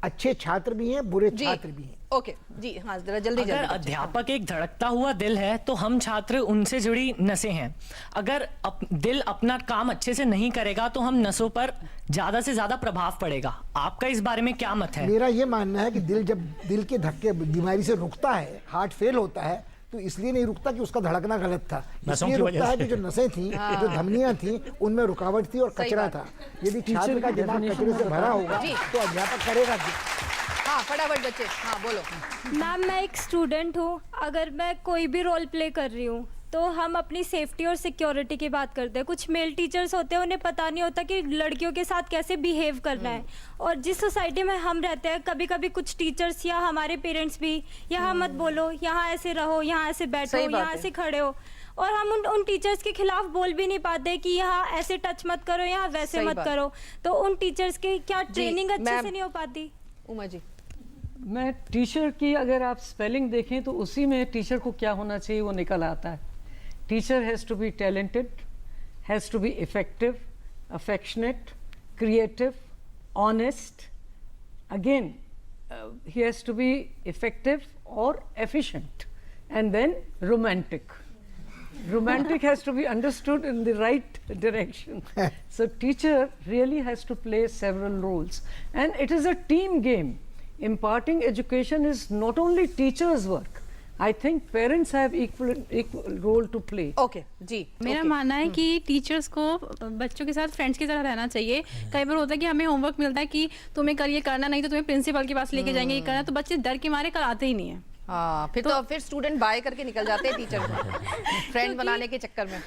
अच्छे छात्र भी हैं, बुरे छात्र भी हैं। ओके जी, हाँ जरा जल्दी अगर अध्यापक एक धड़कता हुआ दिल है तो हम छात्र उनसे जुड़ी नसें हैं। अगर दिल अपना काम अच्छे से नहीं करेगा तो हम नसों पर ज्यादा से ज्यादा प्रभाव पड़ेगा। आपका इस बारे में क्या मत है? मेरा ये मानना है कि दिल जब दिल के धक्के बीमारी से रुकता है, हार्ट फेल होता है, तो इसलिए नहीं रुकता कि उसका धड़कना गलत था, इसलिए रुकता है कि जो नसें थी, जो धमनियां थी, उनमें रुकावट थी और कचरा था। यदि छात्र का दिमाग कचरे से भरा होगा तो अध्यापक करेगा क्या? हाँ फटाफट बच्चे, हाँ बोलो। मैम मैं एक स्टूडेंट हूँ, अगर मैं कोई भी रोल प्ले कर रही हूँ तो हम अपनी सेफ्टी और सिक्योरिटी की बात करते हैं। कुछ मेल टीचर्स होते हैं, उन्हें पता नहीं होता कि लड़कियों के साथ कैसे बिहेव करना है। और जिस सोसाइटी में हम रहते हैं, कभी कभी कुछ टीचर्स या हमारे पेरेंट्स भी यहाँ मत बोलो, यहाँ ऐसे रहो, यहाँ ऐसे बैठो, यहाँ ऐसे खड़े हो, और हम उन टीचर्स के खिलाफ बोल भी नहीं पाते कि यहाँ ऐसे टच मत करो, यहाँ वैसे मत करो। तो उन टीचर्स की क्या ट्रेनिंग अच्छे से नहीं हो पाती? उमा जी, मैं टीचर की अगर आप स्पेलिंग देखें तो उसी में टीचर को क्या होना चाहिए वो निकल आता है। Teacher has to be talented, has to be effective, affectionate, creative, honest, again he has to be effective or efficient, and then romantic. Romantic has to be understood in the right direction. So teacher really has to play several roles, and it is a team game. Imparting education is not only teachers' work. I think parents have equal role to play. Okay, जी। मेरा मानना है कि teachers को बच्चों के साथ friends की तरह रहना चाहिए। कई बार होता है कि हमें होमवर्क मिलता है कि तुम्हें कल ये करना, नहीं तो तुम्हें प्रिंसिपल के पास लेके जाएंगे ये करना, तो बच्चे डर के मारे कराते ही नहीं है। हाँ, फिर स्टूडेंट बाय करके निकल जाते हैं टीचर को फ्रेंड बनाने के चक्कर में।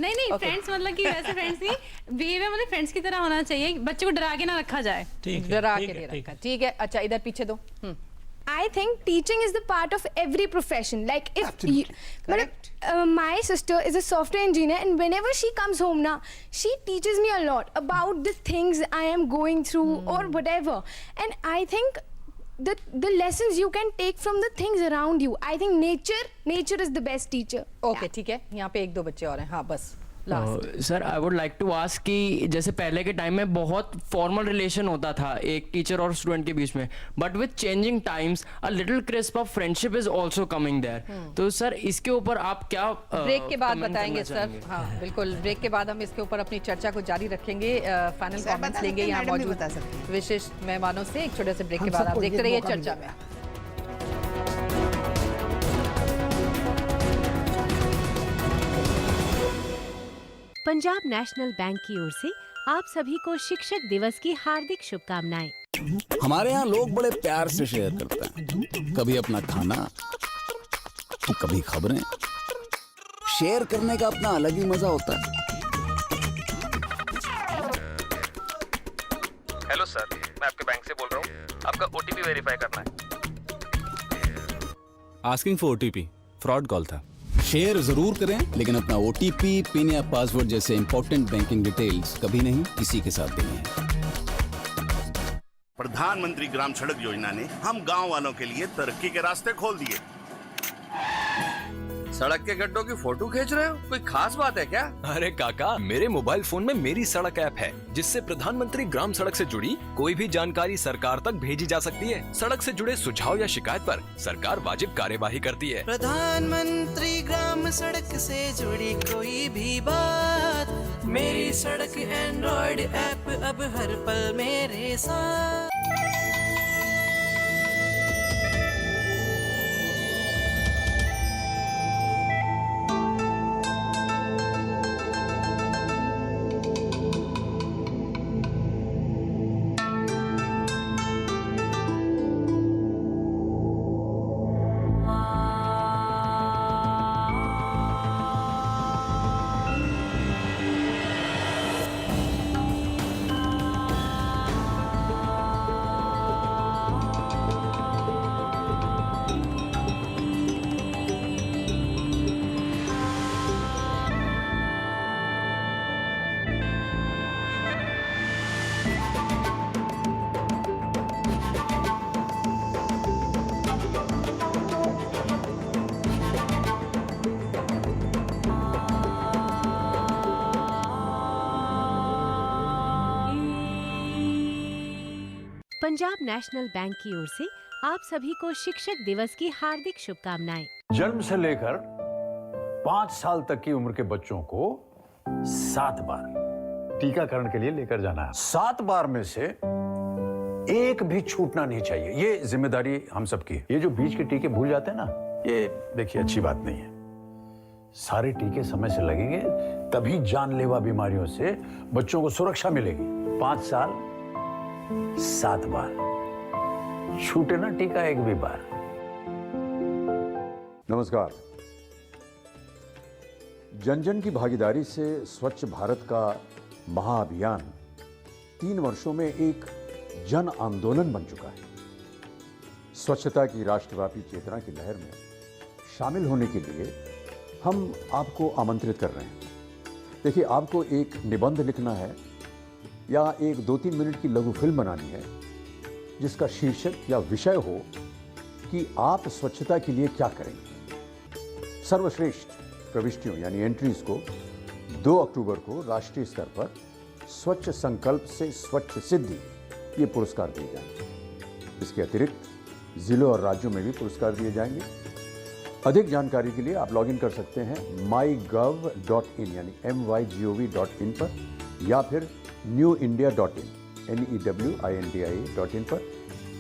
नहीं फ्रेंड्स मतलब कि वैसे फ्रेंड्स नहीं, बिहेवियर मतलब फ्रेंड्स की तरह होना चाहिए, बच्चे को डरा के ना रखा जाए। डरा के नहीं रखा, ठीक है। अच्छा इधर पीछे दो। I think teaching is the part of every profession. Like if you, my sister is a software engineer, and whenever she comes home now, she teaches me a lot about the things I am going through or whatever. And I think the lessons you can take from the things around you. I think nature is the best teacher. Okay, ठीक है। यहाँ पे एक दो बच्चे और हैं। हाँ बस। Sir I would like to ask कि जैसे पहले के टाइम में बहुत फॉर्मल रिलेशन होता था एक टीचर और स्टूडेंट के बीच में, but with changing times a little crisp of friendship is also coming there. तो सर इसके ऊपर आप क्या ब्रेक के बाद बताएंगे सर? हाँ बिल्कुल, ब्रेक के बाद हम इसके ऊपर अपनी चर्चा को जारी रखेंगे, फाइनल कमेंट्स लेंगे यहाँ मौजूद विशिष्ट मेहमानों से। एक छोटे से ब्रेक के बाद आप देखते रहिए चर्चा में। पंजाब नेशनल बैंक की ओर से आप सभी को शिक्षक दिवस की हार्दिक शुभकामनाएं। हमारे यहाँ लोग बड़े प्यार से शेयर करते हैं, कभी अपना खाना तो कभी खबरें। शेयर करने का अपना अलग ही मजा होता है। हेलो सर, मैं आपके बैंक से बोल रहा हूँ, आपका OTP वेरीफाई करना है। Asking for OTP, fraud call था। शेयर जरूर करें, लेकिन अपना OTP, पिन या पासवर्ड जैसे इंपॉर्टेंट बैंकिंग डिटेल्स कभी नहीं किसी के साथ देंगे। प्रधानमंत्री ग्राम सड़क योजना ने हम गांव वालों के लिए तरक्की के रास्ते खोल दिए। सड़क के गड्ढों की फोटो खींच रहे हो, कोई खास बात है क्या? अरे काका, मेरे मोबाइल फोन में मेरी सड़क ऐप है, जिससे प्रधानमंत्री ग्राम सड़क से जुड़ी कोई भी जानकारी सरकार तक भेजी जा सकती है। सड़क से जुड़े सुझाव या शिकायत पर सरकार वाजिब कार्यवाही करती है। प्रधानमंत्री ग्राम सड़क से जुड़ी कोई भी बात, मेरी सड़क एंड्रॉइड ऐप अब हर पल मेरे साथ। पंजाब नेशनल बैंक की ओर से आप सभी को शिक्षक दिवस की हार्दिक शुभकामनाएं। जन्म से लेकर 5 साल तक की उम्र के बच्चों को 7 बार टीकाकरण के लिए लेकर जाना है। 7 बार में से एक भी छूटना नहीं चाहिए। ये जिम्मेदारी हम सबकी है। ये जो बीच के टीके भूल जाते हैं ना, ये देखिए अच्छी बात नहीं है। सारे टीके समय से लगेंगे, तभी जानलेवा बीमारियों से बच्चों को सुरक्षा मिलेगी। 5 साल 7 बार, छूटे ना टीका एक भी बार। नमस्कार। जन जन की भागीदारी से स्वच्छ भारत का महाअभियान 3 वर्षों में एक जन आंदोलन बन चुका है। स्वच्छता की राष्ट्रव्यापी चेतना की लहर में शामिल होने के लिए हम आपको आमंत्रित कर रहे हैं। देखिए, आपको एक निबंध लिखना है या एक 2-3 मिनट की लघु फिल्म बनानी है जिसका शीर्षक या विषय हो कि आप स्वच्छता के लिए क्या करेंगे। सर्वश्रेष्ठ प्रविष्टियों यानी एंट्रीज को 2 अक्टूबर को राष्ट्रीय स्तर पर स्वच्छ संकल्प से स्वच्छ सिद्धि ये पुरस्कार दिए जाएंगे। इसके अतिरिक्त जिलों और राज्यों में भी पुरस्कार दिए जाएंगे। अधिक जानकारी के लिए आप लॉगिन कर सकते हैं mygov.in यानी mygov.in पर या फिर newindia.in NEWINDIA.in पर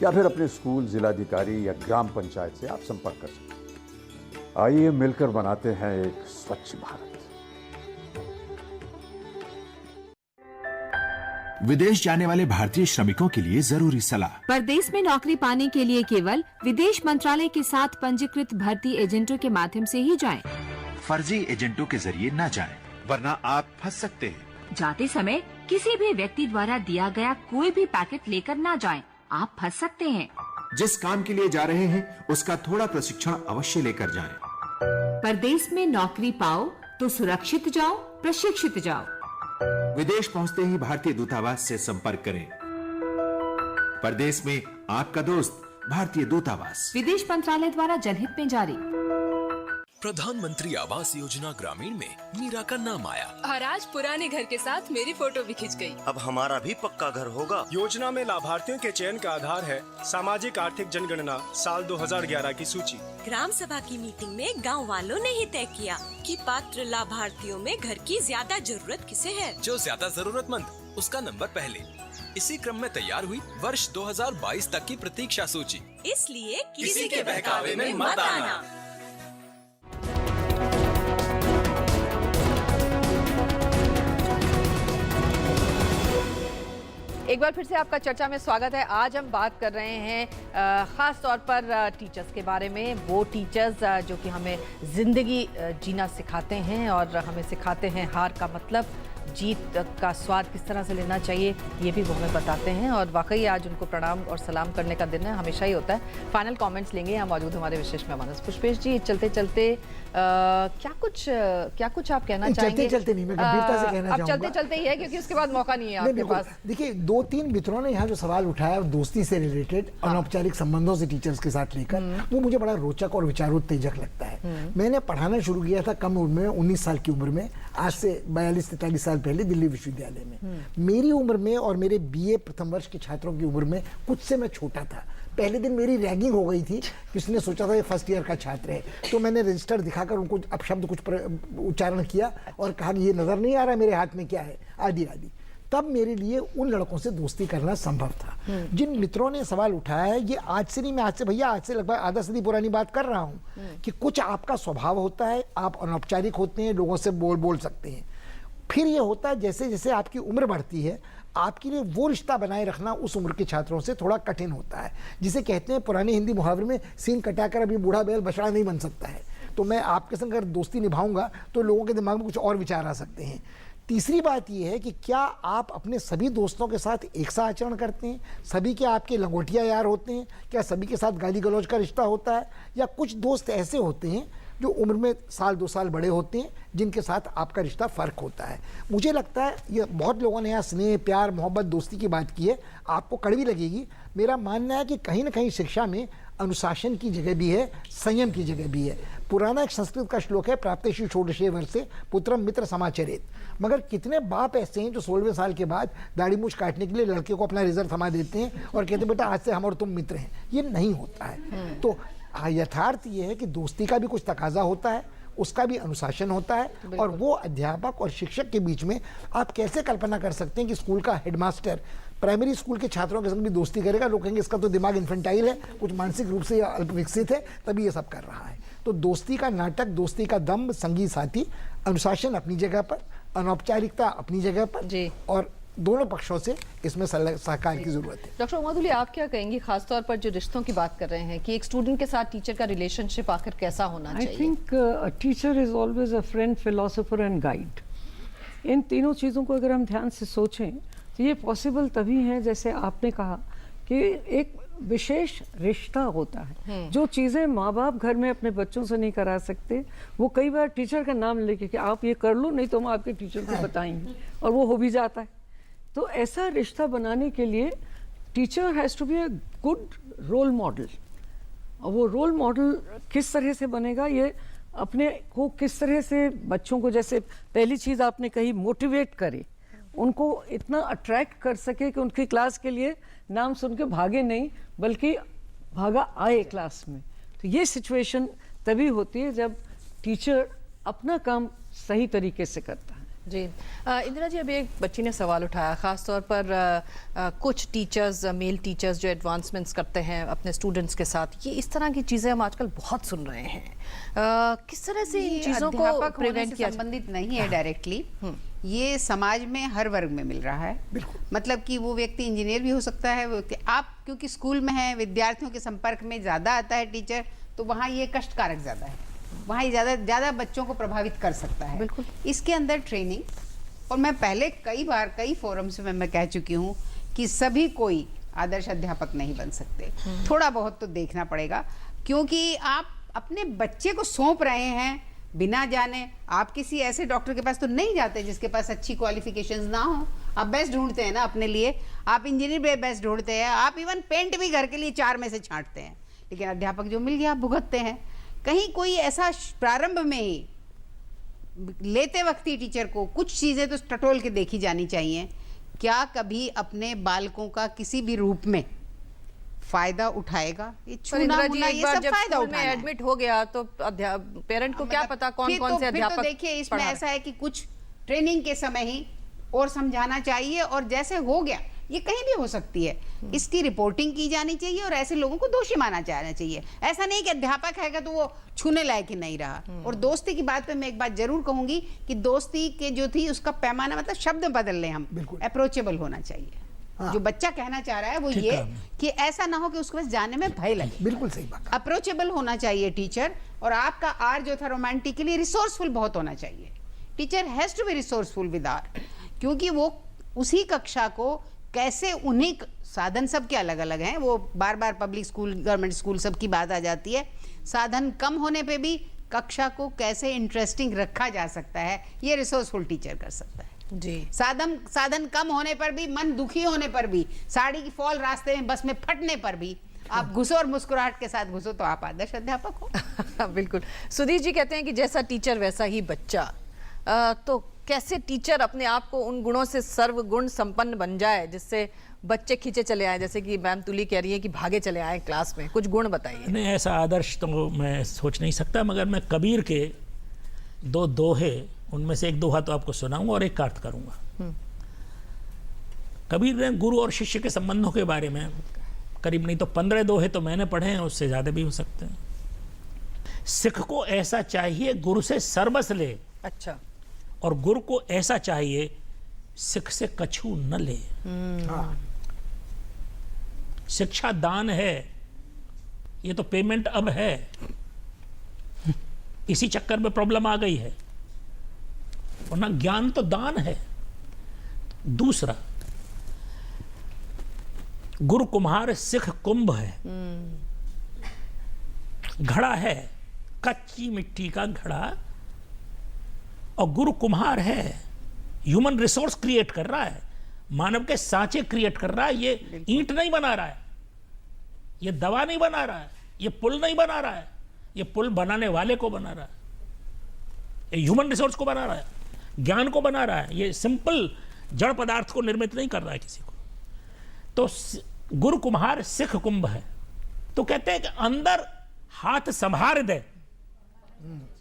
या फिर अपने स्कूल, जिलाधिकारी या ग्राम पंचायत से आप संपर्क कर सकते हैं। आइए मिलकर बनाते हैं एक स्वच्छ भारत। विदेश जाने वाले भारतीय श्रमिकों के लिए जरूरी सलाह। परदेश में नौकरी पाने के लिए केवल विदेश मंत्रालय के साथ पंजीकृत भर्ती एजेंटों के माध्यम से ही जाएं। फर्जी एजेंटों के जरिए न जाएं, वरना आप फंस सकते हैं। जाते समय किसी भी व्यक्ति द्वारा दिया गया कोई भी पैकेट लेकर न जाएं, आप फंस सकते हैं। जिस काम के लिए जा रहे हैं उसका थोड़ा प्रशिक्षण अवश्य लेकर जाएं। परदेश में नौकरी पाओ तो सुरक्षित जाओ, प्रशिक्षित जाओ। विदेश पहुंचते ही भारतीय दूतावास से संपर्क करें। परदेश में आपका दोस्त भारतीय दूतावास। विदेश मंत्रालय द्वारा जनहित में जारी। प्रधानमंत्री आवास योजना ग्रामीण में मीरा का नाम आया और आज पुराने घर के साथ मेरी फोटो भी खिंच गई। अब हमारा भी पक्का घर होगा। योजना में लाभार्थियों के चयन का आधार है सामाजिक आर्थिक जनगणना साल 2011 की सूची। ग्राम सभा की मीटिंग में गांव वालों ने ही तय किया कि पात्र लाभार्थियों में घर की ज्यादा जरूरत किसे है। जो ज्यादा जरूरतमंद उसका नंबर पहले। इसी क्रम में तैयार हुई वर्ष 2022 तक की प्रतीक्षा सूची। इसलिए किसी के बहकावे में मत आना। एक बार फिर से आपका चर्चा में स्वागत है। आज हम बात कर रहे हैं ख़ास तौर पर टीचर्स के बारे में। वो टीचर्स जो कि हमें ज़िंदगी जीना सिखाते हैं और हमें सिखाते हैं हार का मतलब, जीत का स्वाद किस तरह से लेना चाहिए, ये भी वो हमें बताते हैं। और वाकई आज उनको प्रणाम और सलाम करने का दिन है, हमेशा ही होता है। फाइनल कमेंट्स लेंगे। यहाँ मौजूद हमारे विशेष मेहमान पुष्पेश जी। चलते चलते क्या कुछ आप कहना चाहेंगे? चलते चलते नहीं, मैं गंभीरता से कहना चाहूँगा। चलते चलते ही है क्योंकि उसके बाद मौका नहीं है आपके पास। देखिए, 2-3 मित्रों ने यहाँ जो सवाल उठाया दोस्ती से रिलेटेड, अनौपचारिक संबंधों से टीचर्स के साथ लेकर, वो मुझे बड़ा रोचक और विचारोत्तेजक लगता है। मैंने पढ़ाना शुरू किया था कम उम्र में, 19 साल की उम्र में, आज से 42-43 साल पहले दिल्ली विश्वविद्यालय में। मेरी उम्र में और मेरे बीए प्रथम वर्ष के छात्रों की उम्र में कुछ से मैं छोटा था। पहले दिन मेरी रैगिंग हो गई थी, किसने सोचा था ये फर्स्ट ईयर का छात्र है, तो मैंने रजिस्टर दिखाकर उनको अपशब्द कुछ उच्चारण किया और कहा ये नजर नहीं आ रहा मेरे हाथ में क्या है, आदि आदि। तब मेरे लिए उन लड़कों से दोस्ती करना संभव था। जिन मित्रों ने सवाल उठाया है, ये आज से नहीं, मैं आज से भैया आज से लगभग आधा सदी पुरानी बात कर रहा हूँ कि कुछ आपका स्वभाव होता है, आप अनौपचारिक होते हैं, लोगों से बोल सकते हैं। फिर ये होता है जैसे जैसे आपकी उम्र बढ़ती है, आपके लिए वो रिश्ता बनाए रखना उस उम्र के छात्रों से थोड़ा कठिन होता है, जिसे कहते हैं पुराने हिंदी मुहावरे में, सींग कटाकर अभी बूढ़ा बैल बछड़ा नहीं बन सकता है। तो मैं आपके संग अगर दोस्ती निभाऊंगा तो लोगों के दिमाग में कुछ और विचार आ सकते हैं। तीसरी बात यह है कि क्या आप अपने सभी दोस्तों के साथ एक सा आचरण करते हैं? सभी के आपके लंगोटिया यार होते हैं? क्या सभी के साथ गाली गलौज का रिश्ता होता है? या कुछ दोस्त ऐसे होते हैं जो उम्र में 1-2 साल बड़े होते हैं, जिनके साथ आपका रिश्ता फ़र्क होता है? मुझे लगता है ये बहुत लोगों ने यहाँ स्नेह, प्यार, मोहब्बत, दोस्ती की बात की है, आपको कड़वी लगेगी। मेरा मानना है कि कहीं ना कहीं शिक्षा में अनुशासन की जगह भी है, संयम की जगह भी है। पुराना एक संस्कृत का श्लोक है, प्राप्तेषु षोडशे वर्षे पुत्रम मित्र समाचरेत। मगर कितने बाप ऐसे हैं जो 16वें साल के बाद दाढ़ी मूछ काटने के लिए लड़के को अपना रिजल्ट थमा देते हैं और कहते हैं बेटा आज से हम और तुम मित्र हैं। ये नहीं होता है। तो यथार्थ ये है कि दोस्ती का भी कुछ तकाजा होता है, उसका भी अनुशासन होता है, और वो अध्यापक और शिक्षक के बीच में आप कैसे कल्पना कर सकते हैं कि स्कूल का हेडमास्टर प्राइमरी स्कूल के छात्रों के संग भी दोस्ती करेगा? लोग कहेंगे इसका तो दिमाग इन्फेंटाइल है, कुछ मानसिक रूप से अल्प विकसित है, तभी ये सब कर रहा है। तो दोस्ती का नाटक, दोस्ती का दम्भ, संगी साथी, अनुशासन अपनी जगह पर, अनौपचारिकता अपनी जगह पर, और दोनों पक्षों से इसमें सहकार की जरूरत है। डॉक्टर उमादुल्ली, आप क्या कहेंगी खासतौर पर जो रिश्तों की बात कर रहे हैं कि एक स्टूडेंट के साथ टीचर का रिलेशनशिप आखिर कैसा होना चाहिए? I think a teacher is always a friend, philosopher and guide. इन तीनों चीज़ों को अगर हम ध्यान से सोचें तो ये पॉसिबल तभी है, जैसे आपने कहा, कि एक विशेष रिश्ता होता है। जो चीज़ें माँ बाप घर में अपने बच्चों से नहीं करा सकते, वो कई बार टीचर का नाम लेके कि आप ये कर लो, नहीं तो हम आपके टीचर को बताएंगे, और वो हो भी जाता है। तो ऐसा रिश्ता बनाने के लिए teacher has to be a good role model. और वो रोल मॉडल किस तरह से बनेगा, ये अपने को किस तरह से बच्चों को, जैसे पहली चीज़ आपने कही, मोटिवेट करे, उनको इतना अट्रैक्ट कर सके कि उनकी क्लास के लिए नाम सुन के भागे नहीं, बल्कि भागा आए क्लास में। तो ये सिचुएशन तभी होती है जब टीचर अपना काम सही तरीके से करता है। जी इंदिरा जी, अभी एक बच्ची ने सवाल उठाया, ख़ास तौर पर कुछ टीचर्स, मेल टीचर्स जो एडवांसमेंट्स करते हैं अपने स्टूडेंट्स के साथ, ये इस तरह की चीज़ें हम आजकल बहुत सुन रहे हैं। किस तरह से इन चीज़ों को प्रिवेंट किया? संबंधित नहीं है डायरेक्टली, ये समाज में हर वर्ग में मिल रहा है। मतलब कि वो व्यक्ति इंजीनियर भी हो सकता है, वो व्यक्ति, आप क्योंकि स्कूल में हैं, विद्यार्थियों के संपर्क में ज़्यादा आता है टीचर, तो वहाँ ये कष्टकारक ज़्यादा है, वहाँ ये ज़्यादा बच्चों को प्रभावित कर सकता है। बिल्कुल। इसके अंदर ट्रेनिंग, और मैं पहले कई बार कई फोरम्स में मैं कह चुकी हूँ कि सभी कोई आदर्श अध्यापक नहीं बन सकते, थोड़ा बहुत तो देखना पड़ेगा, क्योंकि आप अपने बच्चे को सौंप रहे हैं बिना जाने। आप किसी ऐसे डॉक्टर के पास तो नहीं जाते जिसके पास अच्छी क्वालिफिकेशंस ना हो। आप बेस्ट ढूंढते हैं ना अपने लिए, आप इंजीनियर भी बेस्ट ढूंढते हैं, आप इवन पेंट भी घर के लिए 4 में से छांटते हैं, लेकिन अध्यापक जो मिल गया आप भुगतते हैं। कहीं कोई ऐसा प्रारंभ में ही लेते वक्त ही टीचर को कुछ चीज़ें तो टटोल के देखी जानी चाहिए। क्या कभी अपने बालकों का किसी भी रूप में फायदा उठाएगा? ये छूना मुना, ये सब फायदा उठाना है। एडमिट हो गया तो पेरेंट को क्या पता कौन कौन से अध्यापक। तो देखिए इसमें ऐसा है कि कुछ ट्रेनिंग के समय ही और समझाना चाहिए, और जैसे हो गया, ये कहीं भी हो सकती है, इसकी रिपोर्टिंग की जानी चाहिए और ऐसे लोगों को दोषी माना जाना चाहिए। ऐसा नहीं कि अध्यापक है तो वो छूने लायक ही नहीं रहा। और दोस्ती की बात पे मैं एक बात जरूर कहूंगी कि दोस्ती के जो थी उसका पैमाना, मतलब शब्द बदल लें हम, अप्रोचेबल होना चाहिए। जो बच्चा कहना चाह रहा है वो ये कि ऐसा ना हो कि उसको बस जाने में भय लगे। बिल्कुल सही बात। अप्रोचेबल होना चाहिए टीचर, और आपका आर जो था रोमांटिकली रिसोर्सफुल बहुत होना चाहिए। Teacher has to be resourceful with are, क्योंकि वो उसी कक्षा को कैसे, उन्हीं साधन सबके अलग अलग हैं, वो बार बार पब्लिक स्कूल, गवर्नमेंट स्कूल सब की बात आ जाती है। साधन कम होने पे भी कक्षा को कैसे इंटरेस्टिंग रखा जा सकता है, ये रिसोर्सफुल टीचर कर सकता है। जी। साधन कम होने पर भी, मन दुखी होने पर भी, साड़ी की फॉल रास्ते में बस में फटने पर भी आप घुसो और मुस्कुराहट के साथ घुसो, तो आप आदर्श अध्यापक हो। बिल्कुल। सुधीर जी कहते हैं कि जैसा टीचर वैसा ही बच्चा। तो कैसे टीचर अपने आप को उन गुणों से सर्वगुण संपन्न बन जाए जिससे बच्चे खींचे चले आए, जैसे कि मैम तुली कह रही है कि भागे चले आए क्लास में? कुछ गुण बताइए। नहीं, ऐसा आदर्श तो मैं सोच नहीं सकता, मगर मैं कबीर के 2 दोहे, उनमें से एक दोहा तो आपको सुनाऊंगा और एक का अर्थ करूंगा। कबीर ने गुरु और शिष्य के संबंधों के बारे में करीब नहीं तो 15 दोहे तो मैंने पढ़े हैं, उससे ज्यादा भी हो सकते हैं। सिख को ऐसा चाहिए गुरु से सर्वस ले, अच्छा, और गुरु को ऐसा चाहिए सिख से कछू न ले। शिक्षा दान है, ये तो पेमेंट अब है, इसी चक्कर में प्रॉब्लम आ गई है, वरना ज्ञान तो दान है। दूसरा, गुरु कुम्हार सिख कुंभ है, घड़ा है, कच्ची मिट्टी का घड़ा, और गुरु कुम्हार है, ह्यूमन रिसोर्स क्रिएट कर रहा है, मानव के सांचे क्रिएट कर रहा है। ये ईंट नहीं बना रहा है, ये दवा नहीं बना रहा है, ये पुल नहीं बना रहा है, ये पुल बनाने वाले को बना रहा है, ये ह्यूमन रिसोर्स को बना रहा है, ज्ञान को बना रहा है। ये सिंपल जड़ पदार्थ को निर्मित नहीं कर रहा है किसी को। तो गुरु कुम्हार सिख कुंभ है। तो कहते हैं कि अंदर हाथ संभार दे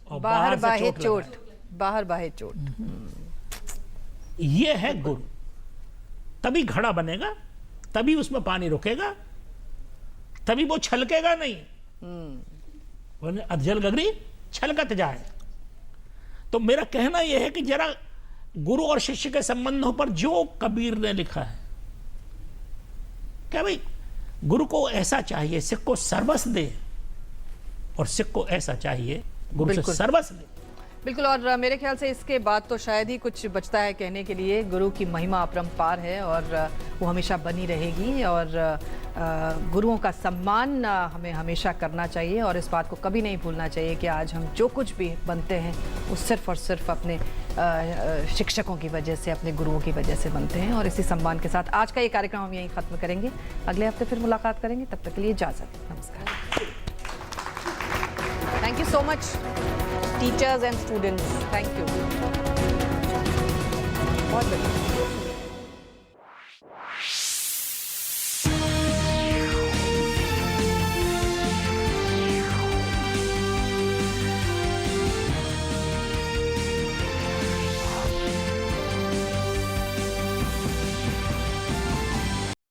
और बाहर बाहे चोट चोट, लगा। बाहर बाहे चोट। ये है गुरु। तभी घड़ा बनेगा, तभी उसमें पानी रुकेगा, तभी वो छलकेगा नहीं, वरना अधजल गगरी छलकत जाए। तो मेरा कहना यह है कि जरा गुरु और शिष्य के संबंधों पर जो कबीर ने लिखा है, क्या भाई गुरु को ऐसा चाहिए सिख को सर्वस्व दे, और सिख को ऐसा चाहिए गुरु से बिल्कुल। सर्वस्व दे। बिल्कुल। और मेरे ख्याल से इसके बाद तो शायद ही कुछ बचता है कहने के लिए। गुरु की महिमा अपरंपार है और वो हमेशा बनी रहेगी, और गुरुओं का सम्मान हमें हमेशा करना चाहिए, और इस बात को कभी नहीं भूलना चाहिए कि आज हम जो कुछ भी बनते हैं वो सिर्फ और सिर्फ अपने शिक्षकों की वजह से, अपने गुरुओं की वजह से बनते हैं। और इसी सम्मान के साथ आज का ये कार्यक्रम हम यहीं ख़त्म करेंगे। अगले हफ्ते फिर मुलाकात करेंगे, तब तक के लिए इजाज़त। नमस्कार। Thank you so much teachers and students, thank you. बहुत बढ़िया।